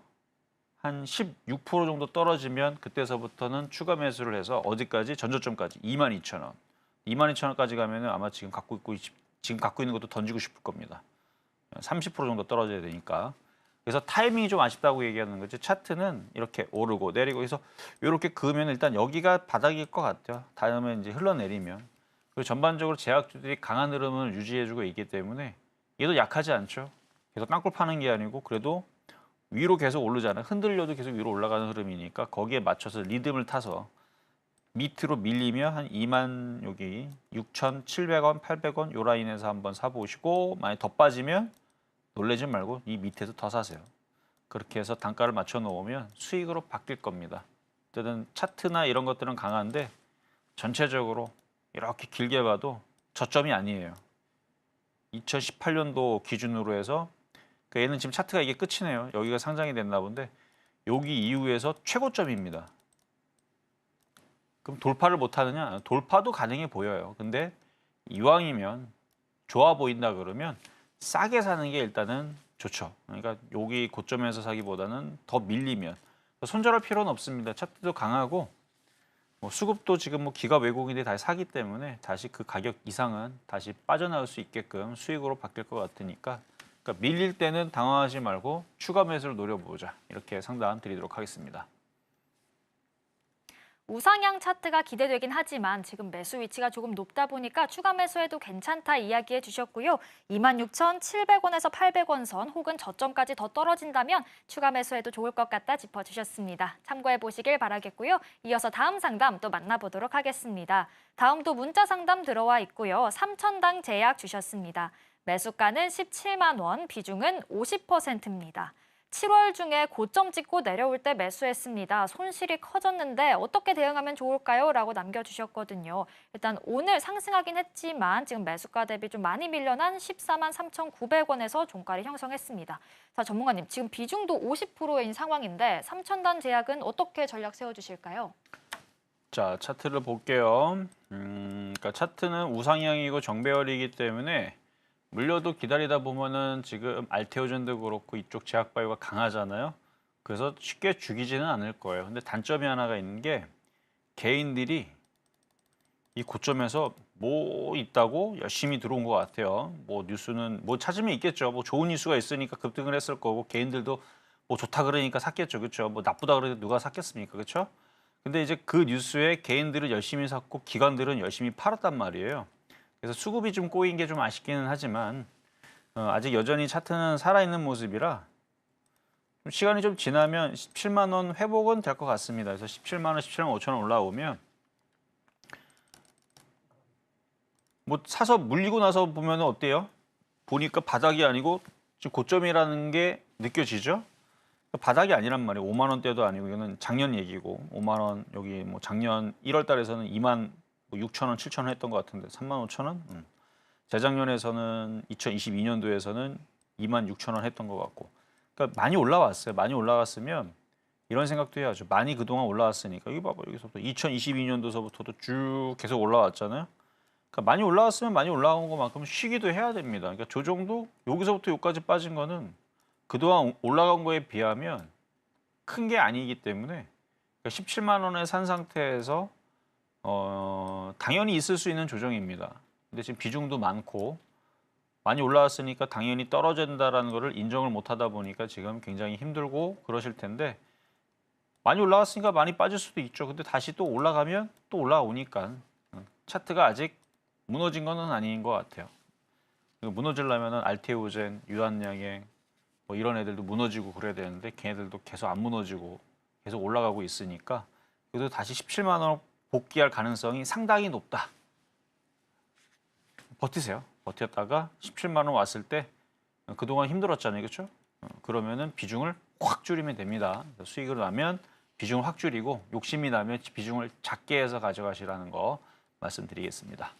한 16% 정도 떨어지면 그때서부터는 추가 매수를 해서 어디까지? 전저점까지 22,000원. 22,000원까지 가면은 아마 지금 갖고 있는 것도 던지고 싶을 겁니다. 30% 정도 떨어져야 되니까. 그래서 타이밍이 좀 아쉽다고 얘기하는 거지. 차트는 이렇게 오르고 내리고 해서 이렇게 그으면 일단 여기가 바닥일 것 같아요. 다음에 이제 흘러내리면. 그리고 전반적으로 제약주들이 강한 흐름을 유지해주고 있기 때문에 얘도 약하지 않죠. 계속 땅굴 파는 게 아니고 그래도 위로 계속 오르잖아요. 흔들려도 계속 위로 올라가는 흐름이니까 거기에 맞춰서 리듬을 타서 밑으로 밀리면 한 2만 여기 6,700원, 800원 요 라인에서 한번 사보시고 만약 더 빠지면 놀라지 말고 이 밑에서 더 사세요. 그렇게 해서 단가를 맞춰 놓으면 수익으로 바뀔 겁니다. 어쨌든 차트나 이런 것들은 강한데 전체적으로 이렇게 길게 봐도 저점이 아니에요. 2018년도 기준으로 해서 얘는 지금 차트가 이게 끝이네요. 여기가 상장이 됐나 본데 여기 이후에서 최고점입니다. 그럼 돌파를 못하느냐? 돌파도 가능해 보여요. 근데 이왕이면 좋아 보인다 그러면 싸게 사는 게 일단은 좋죠. 그러니까 여기 고점에서 사기보다는 더 밀리면 손절할 필요는 없습니다. 차트도 강하고 뭐 수급도 지금 뭐 기가 외국인들이 다시 사기 때문에 다시 그 가격 이상은 다시 빠져나올 수 있게끔 수익으로 바뀔 것 같으니까 그러니까 밀릴 때는 당황하지 말고 추가 매수를 노려보자. 이렇게 상담 드리도록 하겠습니다. 우상향 차트가 기대되긴 하지만 지금 매수 위치가 조금 높다 보니까 추가 매수해도 괜찮다 이야기해 주셨고요. 26,700원에서 800원 선 혹은 저점까지 더 떨어진다면 추가 매수해도 좋을 것 같다 짚어주셨습니다. 참고해 보시길 바라겠고요. 이어서 다음 상담 또 만나보도록 하겠습니다. 다음도 문자 상담 들어와 있고요. 3,000당 제약 주셨습니다. 매수가는 17만 원, 비중은 50%입니다. 7월 중에 고점 찍고 내려올 때 매수했습니다. 손실이 커졌는데 어떻게 대응하면 좋을까요? 라고 남겨주셨거든요. 일단 오늘 상승하긴 했지만 지금 매수가 대비 좀 많이 밀려난 14만 3,900원에서 종가를 형성했습니다. 자, 전문가님, 지금 비중도 50%인 상황인데 3,000단 제약은 어떻게 전략 세워주실까요? 자, 차트를 볼게요. 그러니까 차트는 우상향이고 정배열이기 때문에 물려도 기다리다 보면은 지금 알테오젠도 그렇고 이쪽 제약바이오가 강하잖아요. 그래서 쉽게 죽이지는 않을 거예요. 근데 단점이 하나가 있는 게 개인들이 이 고점에서 뭐 있다고 열심히 들어온 것 같아요. 뭐 뉴스는 뭐 찾으면 있겠죠. 뭐 좋은 뉴스가 있으니까 급등을 했을 거고 개인들도 뭐 좋다 그러니까 샀겠죠. 그렇죠? 뭐 나쁘다 그러니까 누가 샀겠습니까? 그렇죠? 근데 이제 그 뉴스에 개인들은 열심히 샀고 기관들은 열심히 팔았단 말이에요. 그래서 수급이 좀 꼬인 게 좀 아쉽기는 하지만 아직 여전히 차트는 살아있는 모습이라 시간이 좀 지나면 17만 원 회복은 될 것 같습니다. 그래서 17만 원, 17만 5천 원 올라오면 뭐 사서 물리고 나서 보면 어때요? 보니까 바닥이 아니고 지금 고점이라는 게 느껴지죠? 바닥이 아니란 말이에요. 5만 원대도 아니고 이거는 작년 얘기고 5만 원 여기 뭐 작년 1월 달에서는 2만 6천 원, 7천 원 했던 것 같은데 3만 5천 원? 재작년에서는 2022년도에서는 2만 6천 원 했던 것 같고 그러니까 많이 올라왔어요. 많이 올라갔으면 이런 생각도 해야죠. 많이 그동안 올라왔으니까 여기 봐봐 여기서부터 2022년도서부터도 쭉 계속 올라왔잖아요. 그러니까 많이 올라왔으면 많이 올라온 것만큼 쉬기도 해야 됩니다. 그러니까 조정도 여기서부터 여기까지 빠진 거는 그동안 올라간 거에 비하면 큰 게 아니기 때문에 그러니까 17만 원에 산 상태에서 당연히 있을 수 있는 조정입니다. 근데 지금 비중도 많고 많이 올라왔으니까 당연히 떨어진다라는 거를 인정을 못 하다 보니까 지금 굉장히 힘들고 그러실 텐데 많이 올라왔으니까 많이 빠질 수도 있죠. 근데 다시 또 올라가면 또 올라오니까 차트가 아직 무너진 건 아닌 것 같아요. 무너지려면 알테오젠, 유한양행 뭐 이런 애들도 무너지고 그래야 되는데 걔네들도 계속 안 무너지고 계속 올라가고 있으니까 그래도 다시 17만 원 복귀할 가능성이 상당히 높다. 버티세요. 버텼다가 17만 원 왔을 때 그동안 힘들었잖아요. 그렇죠? 그러면은 비중을 확 줄이면 됩니다. 수익을 나면 비중을 확 줄이고 욕심이 나면 비중을 작게 해서 가져가시라는 거 말씀드리겠습니다.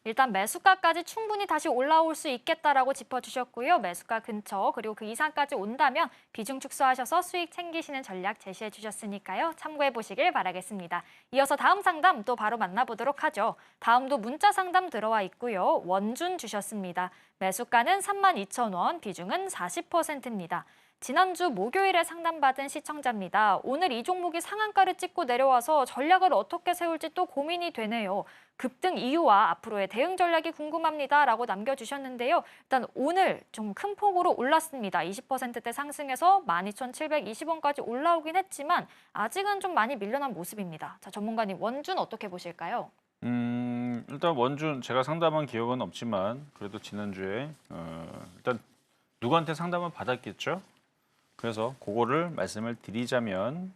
일단 매수가까지 충분히 다시 올라올 수 있겠다라고 짚어주셨고요. 매수가 근처 그리고 그 이상까지 온다면 비중 축소하셔서 수익 챙기시는 전략 제시해 주셨으니까요. 참고해 보시길 바라겠습니다. 이어서 다음 상담 또 바로 만나보도록 하죠. 다음도 문자 상담 들어와 있고요. 원준 주셨습니다. 매수가는 32,000원, 비중은 40%입니다. 지난주 목요일에 상담받은 시청자입니다. 오늘 이 종목이 상한가를 찍고 내려와서 전략을 어떻게 세울지 또 고민이 되네요. 급등 이유와 앞으로의 대응 전략이 궁금합니다. 라고 남겨주셨는데요. 일단 오늘 좀 큰 폭으로 올랐습니다. 20%대 상승해서 12,720원까지 올라오긴 했지만 아직은 좀 많이 밀려난 모습입니다. 자, 전문가님 원준 어떻게 보실까요? 일단 원준 제가 상담한 기억은 없지만 그래도 지난주에 일단 누구한테 상담을 받았겠죠? 그래서 그거를 말씀을 드리자면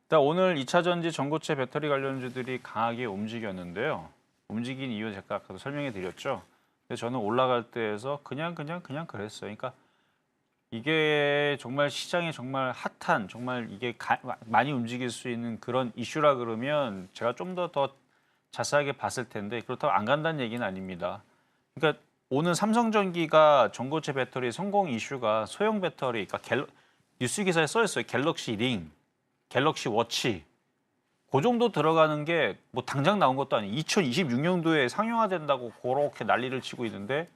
일단 오늘 2차 전지 전고체 배터리 관련주들이 강하게 움직였는데요. 움직인 이유 제가 아까도 설명해 드렸죠. 근데 저는 올라갈 때에서 그냥 그랬어요. 그러니까 이게 정말 시장에 정말 핫한 정말 이게 많이 움직일 수 있는 그런 이슈라 그러면 제가 좀 더 자세하게 봤을 텐데 그렇다고 안 간다는 얘기는 아닙니다. 그러니까 오늘 삼성전기가 전고체 배터리 성공 이슈가 소형 배터리, 그러니까 뉴스 기사에 써 있어요. 갤럭시 링, 갤럭시 워치. 그 정도 들어가는 게 뭐 당장 나온 것도 아니에요. 2026년도에 상용화된다고 그렇게 난리를 치고 있는데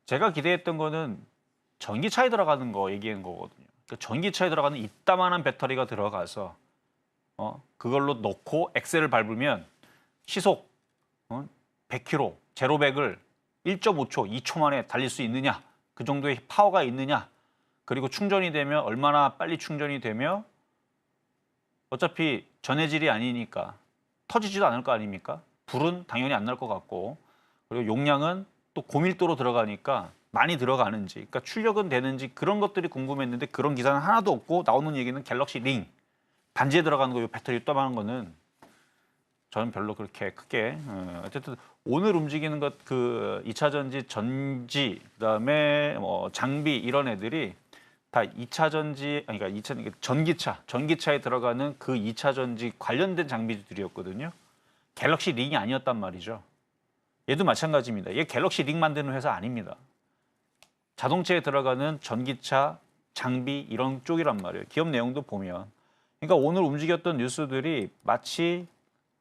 제가 기대했던 거는 전기차에 들어가는 거 얘기한 거거든요. 그러니까 전기차에 들어가는 이따만한 배터리가 들어가서 그걸로 넣고 엑셀을 밟으면 시속 100km, 제로 100을 1.5초, 2초 만에 달릴 수 있느냐? 그 정도의 파워가 있느냐? 그리고 충전이 되면 얼마나 빨리 충전이 되며 어차피 전해질이 아니니까 터지지도 않을 거 아닙니까? 불은 당연히 안 날 것 같고 그리고 용량은 또 고밀도로 들어가니까 많이 들어가는지 그러니까 출력은 되는지 그런 것들이 궁금했는데 그런 기사는 하나도 없고 나오는 얘기는 갤럭시 링 반지에 들어가는 거 이 배터리 또만한 거는 저는 별로 그렇게 크게 어쨌든 오늘 움직이는 것 그 2차 전지 전지 그다음에 뭐 장비 이런 애들이 다 2차 전지 아니 그러니까 2차 전기차에 들어가는 그 2차 전지 관련된 장비들이었거든요. 갤럭시 링이 아니었단 말이죠. 얘도 마찬가지입니다. 얘 갤럭시 링 만드는 회사 아닙니다. 자동차에 들어가는 전기차 장비 이런 쪽이란 말이에요. 기업 내용도 보면. 그러니까 오늘 움직였던 뉴스들이 마치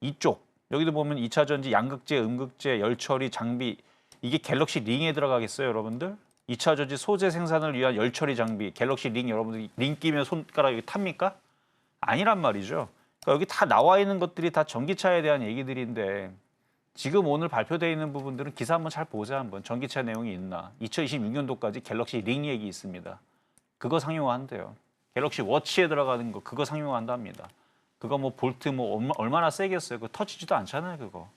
이쪽 여기도 보면 2차 전지 양극재, 음극재, 열처리 장비 이게 갤럭시 링에 들어가겠어요, 여러분들? 2차 전지 소재 생산을 위한 열처리 장비, 갤럭시 링 여러분들 링 끼면 손가락이 탑니까? 아니란 말이죠. 그러니까 여기 다 나와 있는 것들이 다 전기차에 대한 얘기들인데 지금 오늘 발표되어 있는 부분들은 기사 한번 잘 보세요. 한번 전기차 내용이 있나. 2026년도까지 갤럭시 링 얘기 있습니다. 그거 상용화한대요. 갤럭시 워치에 들어가는 거 그거 상용화한답니다. 그거 뭐 볼트 뭐 얼마나 세겠어요. 그거 터지지도 않잖아요. 그거.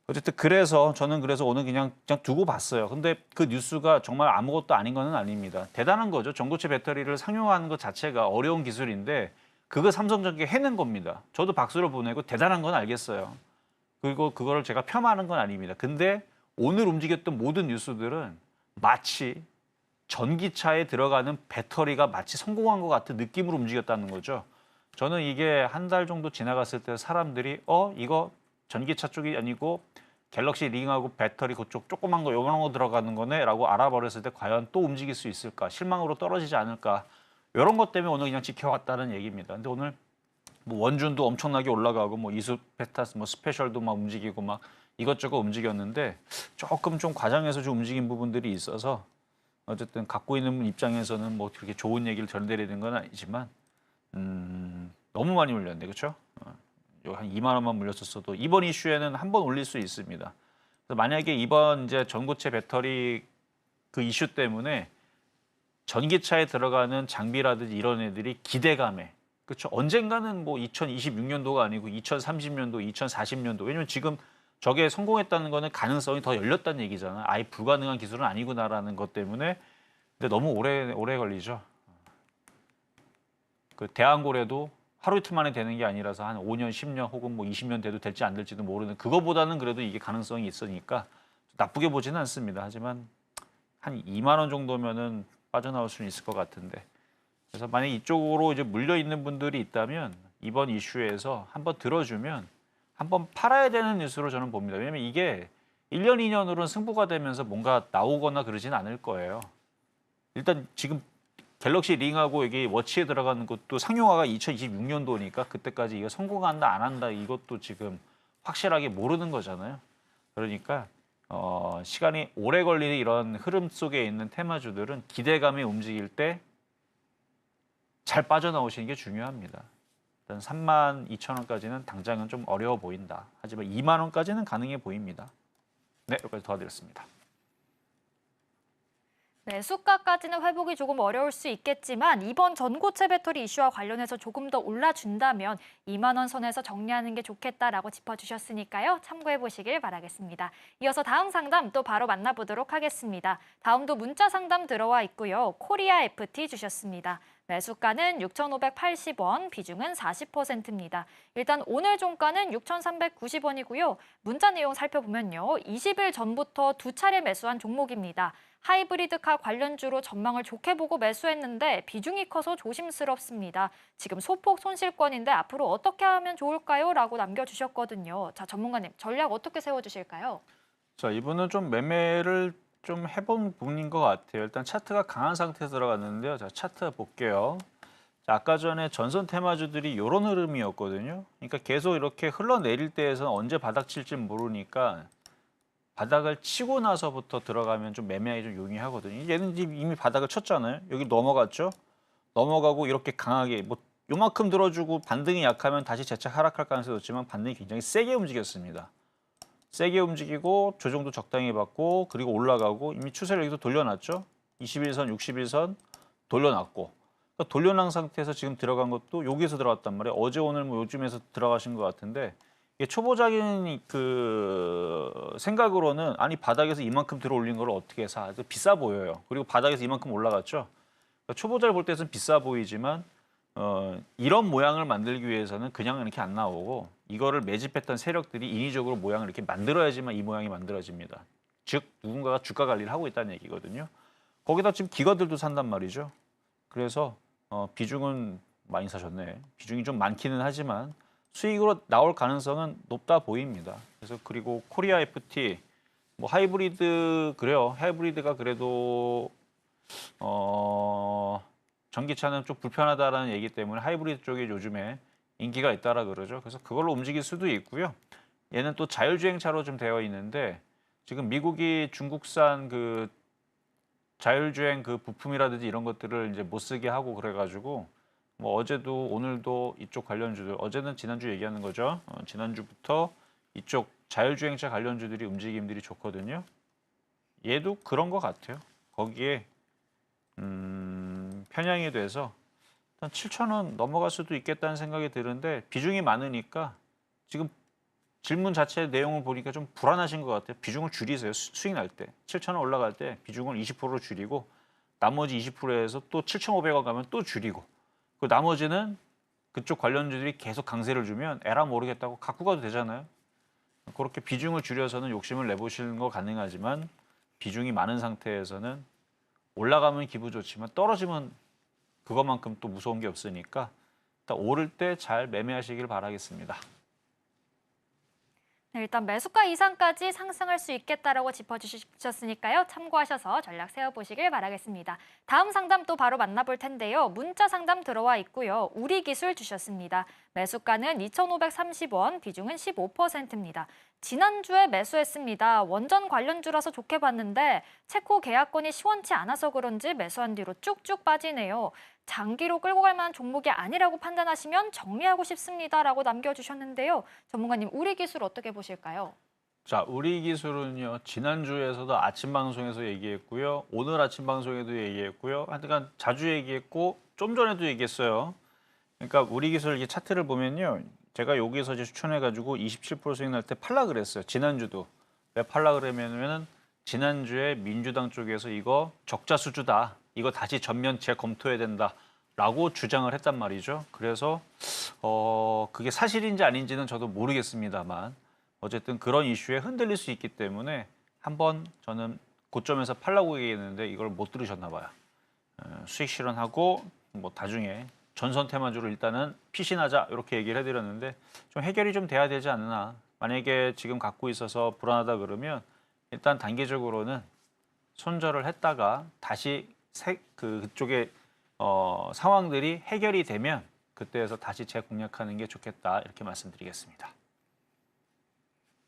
어쨌든 그래서 저는 그래서 오늘 그냥 두고 봤어요. 근데 그 뉴스가 정말 아무것도 아닌 건 아닙니다. 대단한 거죠. 전고체 배터리를 상용화하는 것 자체가 어려운 기술인데 그거 삼성전기가 해낸 겁니다. 저도 박수를 보내고 대단한 건 알겠어요. 그리고 그거를 제가 폄하하는 건 아닙니다. 근데 오늘 움직였던 모든 뉴스들은 마치 전기차에 들어가는 배터리가 마치 성공한 것 같은 느낌으로 움직였다는 거죠. 저는 이게 한 달 정도 지나갔을 때 사람들이 이거 전기차 쪽이 아니고 갤럭시 링하고 배터리 그쪽 조그만 거 요만한 거 들어가는 거네 라고 알아버렸을 때 과연 또 움직일 수 있을까 실망으로 떨어지지 않을까 이런 것 때문에 오늘 그냥 지켜왔다는 얘기입니다. 근데 오늘 뭐 원준도 엄청나게 올라가고 뭐 이수 페타스 뭐 스페셜도 막 움직이고 막 이것저것 움직였는데 조금 좀 과장해서 좀 움직인 부분들이 있어서 어쨌든 갖고 있는 입장에서는 뭐 그렇게 좋은 얘기를 전해드리는 건 아니지만 너무 많이 물렸네, 그렇죠? 한 2만 원만 물렸었어도 이번 이슈에는 한 번 올릴 수 있습니다. 그래서 만약에 이번 이제 전고체 배터리 그 이슈 때문에 전기차에 들어가는 장비라든지 이런 애들이 기대감에 그렇죠. 언젠가는 뭐 2026년도가 아니고 2030년도, 2040년도. 왜냐면 지금 저게 성공했다는 거는 가능성이 더 열렸다는 얘기잖아. 아예 불가능한 기술은 아니구나라는 것 때문에. 근데 너무 오래 걸리죠. 그 대한고래도 하루 이틀 만에 되는 게 아니라서 한 5년, 10년 혹은 뭐 20년 돼도 될지 안 될지도 모르는 그거보다는 그래도 이게 가능성이 있으니까 나쁘게 보지는 않습니다. 하지만 한 2만 원 정도면은 빠져나올 수는 있을 것 같은데. 그래서 만약 이쪽으로 이제 물려 있는 분들이 있다면 이번 이슈에서 한번 들어주면 한번 팔아야 되는 뉴스로 저는 봅니다. 왜냐하면 이게 1년, 2년으로는 승부가 되면서 뭔가 나오거나 그러진 않을 거예요. 일단 지금 갤럭시 링하고 여기 워치에 들어가는 것도 상용화가 2026년도니까 그때까지 이거 성공한다 안 한다 이것도 지금 확실하게 모르는 거잖아요. 그러니까 시간이 오래 걸리는 이런 흐름 속에 있는 테마주들은 기대감이 움직일 때 잘 빠져나오시는 게 중요합니다. 일단 32,000원까지는 당장은 좀 어려워 보인다. 하지만 2만 원까지는 가능해 보입니다. 네, 여기까지 도와드렸습니다. 네, 수가까지는 회복이 조금 어려울 수 있겠지만 이번 전고체 배터리 이슈와 관련해서 조금 더 올라준다면 2만 원 선에서 정리하는 게 좋겠다라고 짚어주셨으니까요. 참고해 보시길 바라겠습니다. 이어서 다음 상담 또 바로 만나보도록 하겠습니다. 다음도 문자 상담 들어와 있고요. 코리아 FT 주셨습니다. 매수가는 6,580원, 비중은 40%입니다. 일단 오늘 종가는 6,390원이고요. 문자 내용 살펴보면요. 20일 전부터 두 차례 매수한 종목입니다. 하이브리드카 관련주로 전망을 좋게 보고 매수했는데 비중이 커서 조심스럽습니다. 지금 소폭 손실권인데 앞으로 어떻게 하면 좋을까요? 라고 남겨주셨거든요. 자, 전문가님, 전략 어떻게 세워주실까요? 자, 이분은 좀 매매를 좀 해본 분인 것 같아요. 일단 차트가 강한 상태에서 들어갔는데요. 자, 차트 볼게요. 자, 아까 전에 전선 테마주들이 이런 흐름이었거든요. 그러니까 계속 이렇게 흘러내릴 때에서는 언제 바닥 칠지 모르니까 바닥을 치고 나서부터 들어가면 좀 매매하기 좀 용이하거든요. 얘는 이미 바닥을 쳤잖아요. 여기 넘어갔죠. 넘어가고 이렇게 강하게 뭐 요만큼 들어주고 반등이 약하면 다시 재차 하락할 가능성이 있지만 반등이 굉장히 세게 움직였습니다. 세게 움직이고 조정도 적당히 받고 그리고 올라가고 이미 추세를 여기서 돌려놨죠. 21선, 61선 돌려놨고 그러니까 돌려놓은 상태에서 지금 들어간 것도 여기서 들어갔단 말이에요. 어제 오늘 뭐 요즘에서 들어가신 것 같은데 이게 초보자인 그 생각으로는 아니 바닥에서 이만큼 들어 올린 걸 어떻게 사? 비싸 보여요. 그리고 바닥에서 이만큼 올라갔죠. 그러니까 초보자를 볼 때는 비싸 보이지만 이런 모양을 만들기 위해서는 그냥 이렇게 안 나오고 이거를 매집했던 세력들이 인위적으로 모양을 이렇게 만들어야지만 이 모양이 만들어집니다. 즉 누군가가 주가 관리를 하고 있다는 얘기거든요. 거기다 지금 기관들도 산단 말이죠. 그래서 비중은 많이 사셨네. 비중이 좀 많기는 하지만 수익으로 나올 가능성은 높다 보입니다. 그래서 그리고 코리아 FT 뭐 하이브리드 그래요. 하이브리드가 그래도 전기차는 좀 불편하다라는 얘기 때문에 하이브리드 쪽이 요즘에 인기가 있다라 그러죠. 그래서 그걸로 움직일 수도 있고요. 얘는 또 자율주행차로 좀 되어 있는데 지금 미국이 중국산 그 자율주행 그 부품이라든지 이런 것들을 이제 못 쓰게 하고 그래가지고 뭐 어제도 오늘도 이쪽 관련주들 어제는 지난주 얘기하는 거죠. 지난주부터 이쪽 자율주행차 관련주들이 움직임들이 좋거든요. 얘도 그런 것 같아요. 거기에 편향이 돼서 일단 7,000원 넘어갈 수도 있겠다는 생각이 드는데 비중이 많으니까 지금 질문 자체 내용을 보니까 좀 불안하신 것 같아요. 비중을 줄이세요. 수익 날 때. 7,000원 올라갈 때 비중을 20%로 줄이고 나머지 20%에서 또 7,500원 가면 또 줄이고 그 나머지는 그쪽 관련주들이 계속 강세를 주면 에라 모르겠다고 갖고 가도 되잖아요. 그렇게 비중을 줄여서는 욕심을 내보시는 거 가능하지만 비중이 많은 상태에서는 올라가면 기분 좋지만 떨어지면 그것만큼 또 무서운 게 없으니까 일단 오를 때 잘 매매하시길 바라겠습니다. 네, 일단 매수가 이상까지 상승할 수 있겠다라고 짚어주셨으니까요. 참고하셔서 전략 세워보시길 바라겠습니다. 다음 상담 또 바로 만나볼 텐데요. 문자 상담 들어와 있고요. 우리 기술 주셨습니다. 매수가는 2,530원, 비중은 15%입니다. 지난주에 매수했습니다. 원전 관련주라서 좋게 봤는데 채권 계약건이 시원치 않아서 그런지 매수한 뒤로 쭉쭉 빠지네요. 장기로 끌고 갈 만한 종목이 아니라고 판단하시면 정리하고 싶습니다라고 남겨주셨는데요. 전문가님, 우리 기술 어떻게 보실까요? 자, 우리 기술은요. 지난주에서도 아침 방송에서 얘기했고요. 오늘 아침 방송에도 얘기했고요. 하여간 자주 얘기했고 좀 전에도 얘기했어요. 그러니까 우리 기술 이 차트를 보면요. 제가 여기서 이제 추천해가지고 27% 수익 날 때 팔라 그랬어요. 지난주도. 왜 팔라 그러면은 지난주에 민주당 쪽에서 이거 적자 수주다. 이거 다시 전면 재검토해야 된다라고 주장을 했단 말이죠. 그래서 그게 사실인지 아닌지는 저도 모르겠습니다만 어쨌든 그런 이슈에 흔들릴 수 있기 때문에 한번 저는 고점에서 팔라고 얘기했는데 이걸 못 들으셨나 봐요. 수익 실현하고 뭐 나중에 전선 테마주로 일단은 피신하자 이렇게 얘기를 해드렸는데 좀 해결이 좀 돼야 되지 않나. 만약에 지금 갖고 있어서 불안하다 그러면 일단 단기적으로는 손절을 했다가 다시 그쪽에 상황들이 해결이 되면 그때에서 다시 재공략하는 게 좋겠다 이렇게 말씀드리겠습니다.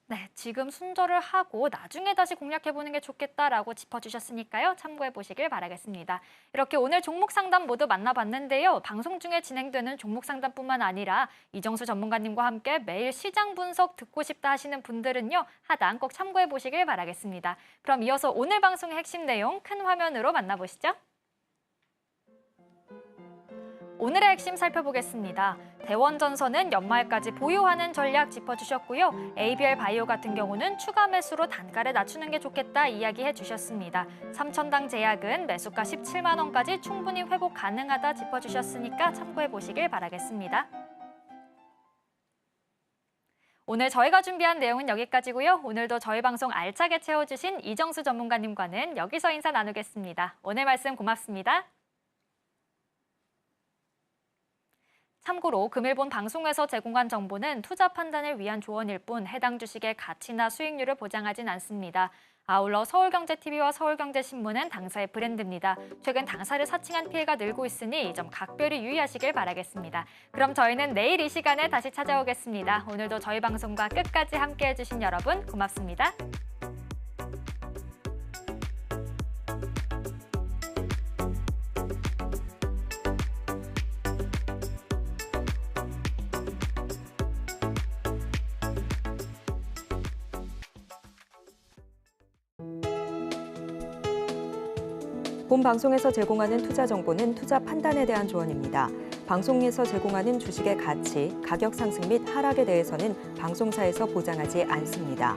네, 지금 순절을 하고 나중에 다시 공략해보는 게 좋겠다라고 짚어주셨으니까요. 참고해보시길 바라겠습니다. 이렇게 오늘 종목 상담 모두 만나봤는데요. 방송 중에 진행되는 종목 상담뿐만 아니라 이정수 전문가님과 함께 매일 시장 분석 듣고 싶다 하시는 분들은요. 하단 꼭 참고해보시길 바라겠습니다. 그럼 이어서 오늘 방송의 핵심 내용 큰 화면으로 만나보시죠. 오늘의 핵심 살펴보겠습니다. 대원전선은 연말까지 보유하는 전략 짚어주셨고요. ABL 바이오 같은 경우는 추가 매수로 단가를 낮추는 게 좋겠다 이야기해 주셨습니다. 삼천당 제약은 매수가 17만 원까지 충분히 회복 가능하다 짚어주셨으니까 참고해 보시길 바라겠습니다. 오늘 저희가 준비한 내용은 여기까지고요. 오늘도 저희 방송 알차게 채워주신 이정수 전문가님과는 여기서 인사 나누겠습니다. 오늘 말씀 고맙습니다. 참고로 금일본 방송에서 제공한 정보는 투자 판단을 위한 조언일 뿐 해당 주식의 가치나 수익률을 보장하진 않습니다. 아울러 서울경제TV와 서울경제신문은 당사의 브랜드입니다. 최근 당사를 사칭한 피해가 늘고 있으니 이 점 각별히 유의하시길 바라겠습니다. 그럼 저희는 내일 이 시간에 다시 찾아오겠습니다. 오늘도 저희 방송과 끝까지 함께해 주신 여러분 고맙습니다. 본 방송에서 제공하는 투자 정보는 투자 판단에 대한 조언입니다. 방송에서 제공하는 주식의 가치, 가격 상승 및 하락에 대해서는 방송사에서 보장하지 않습니다.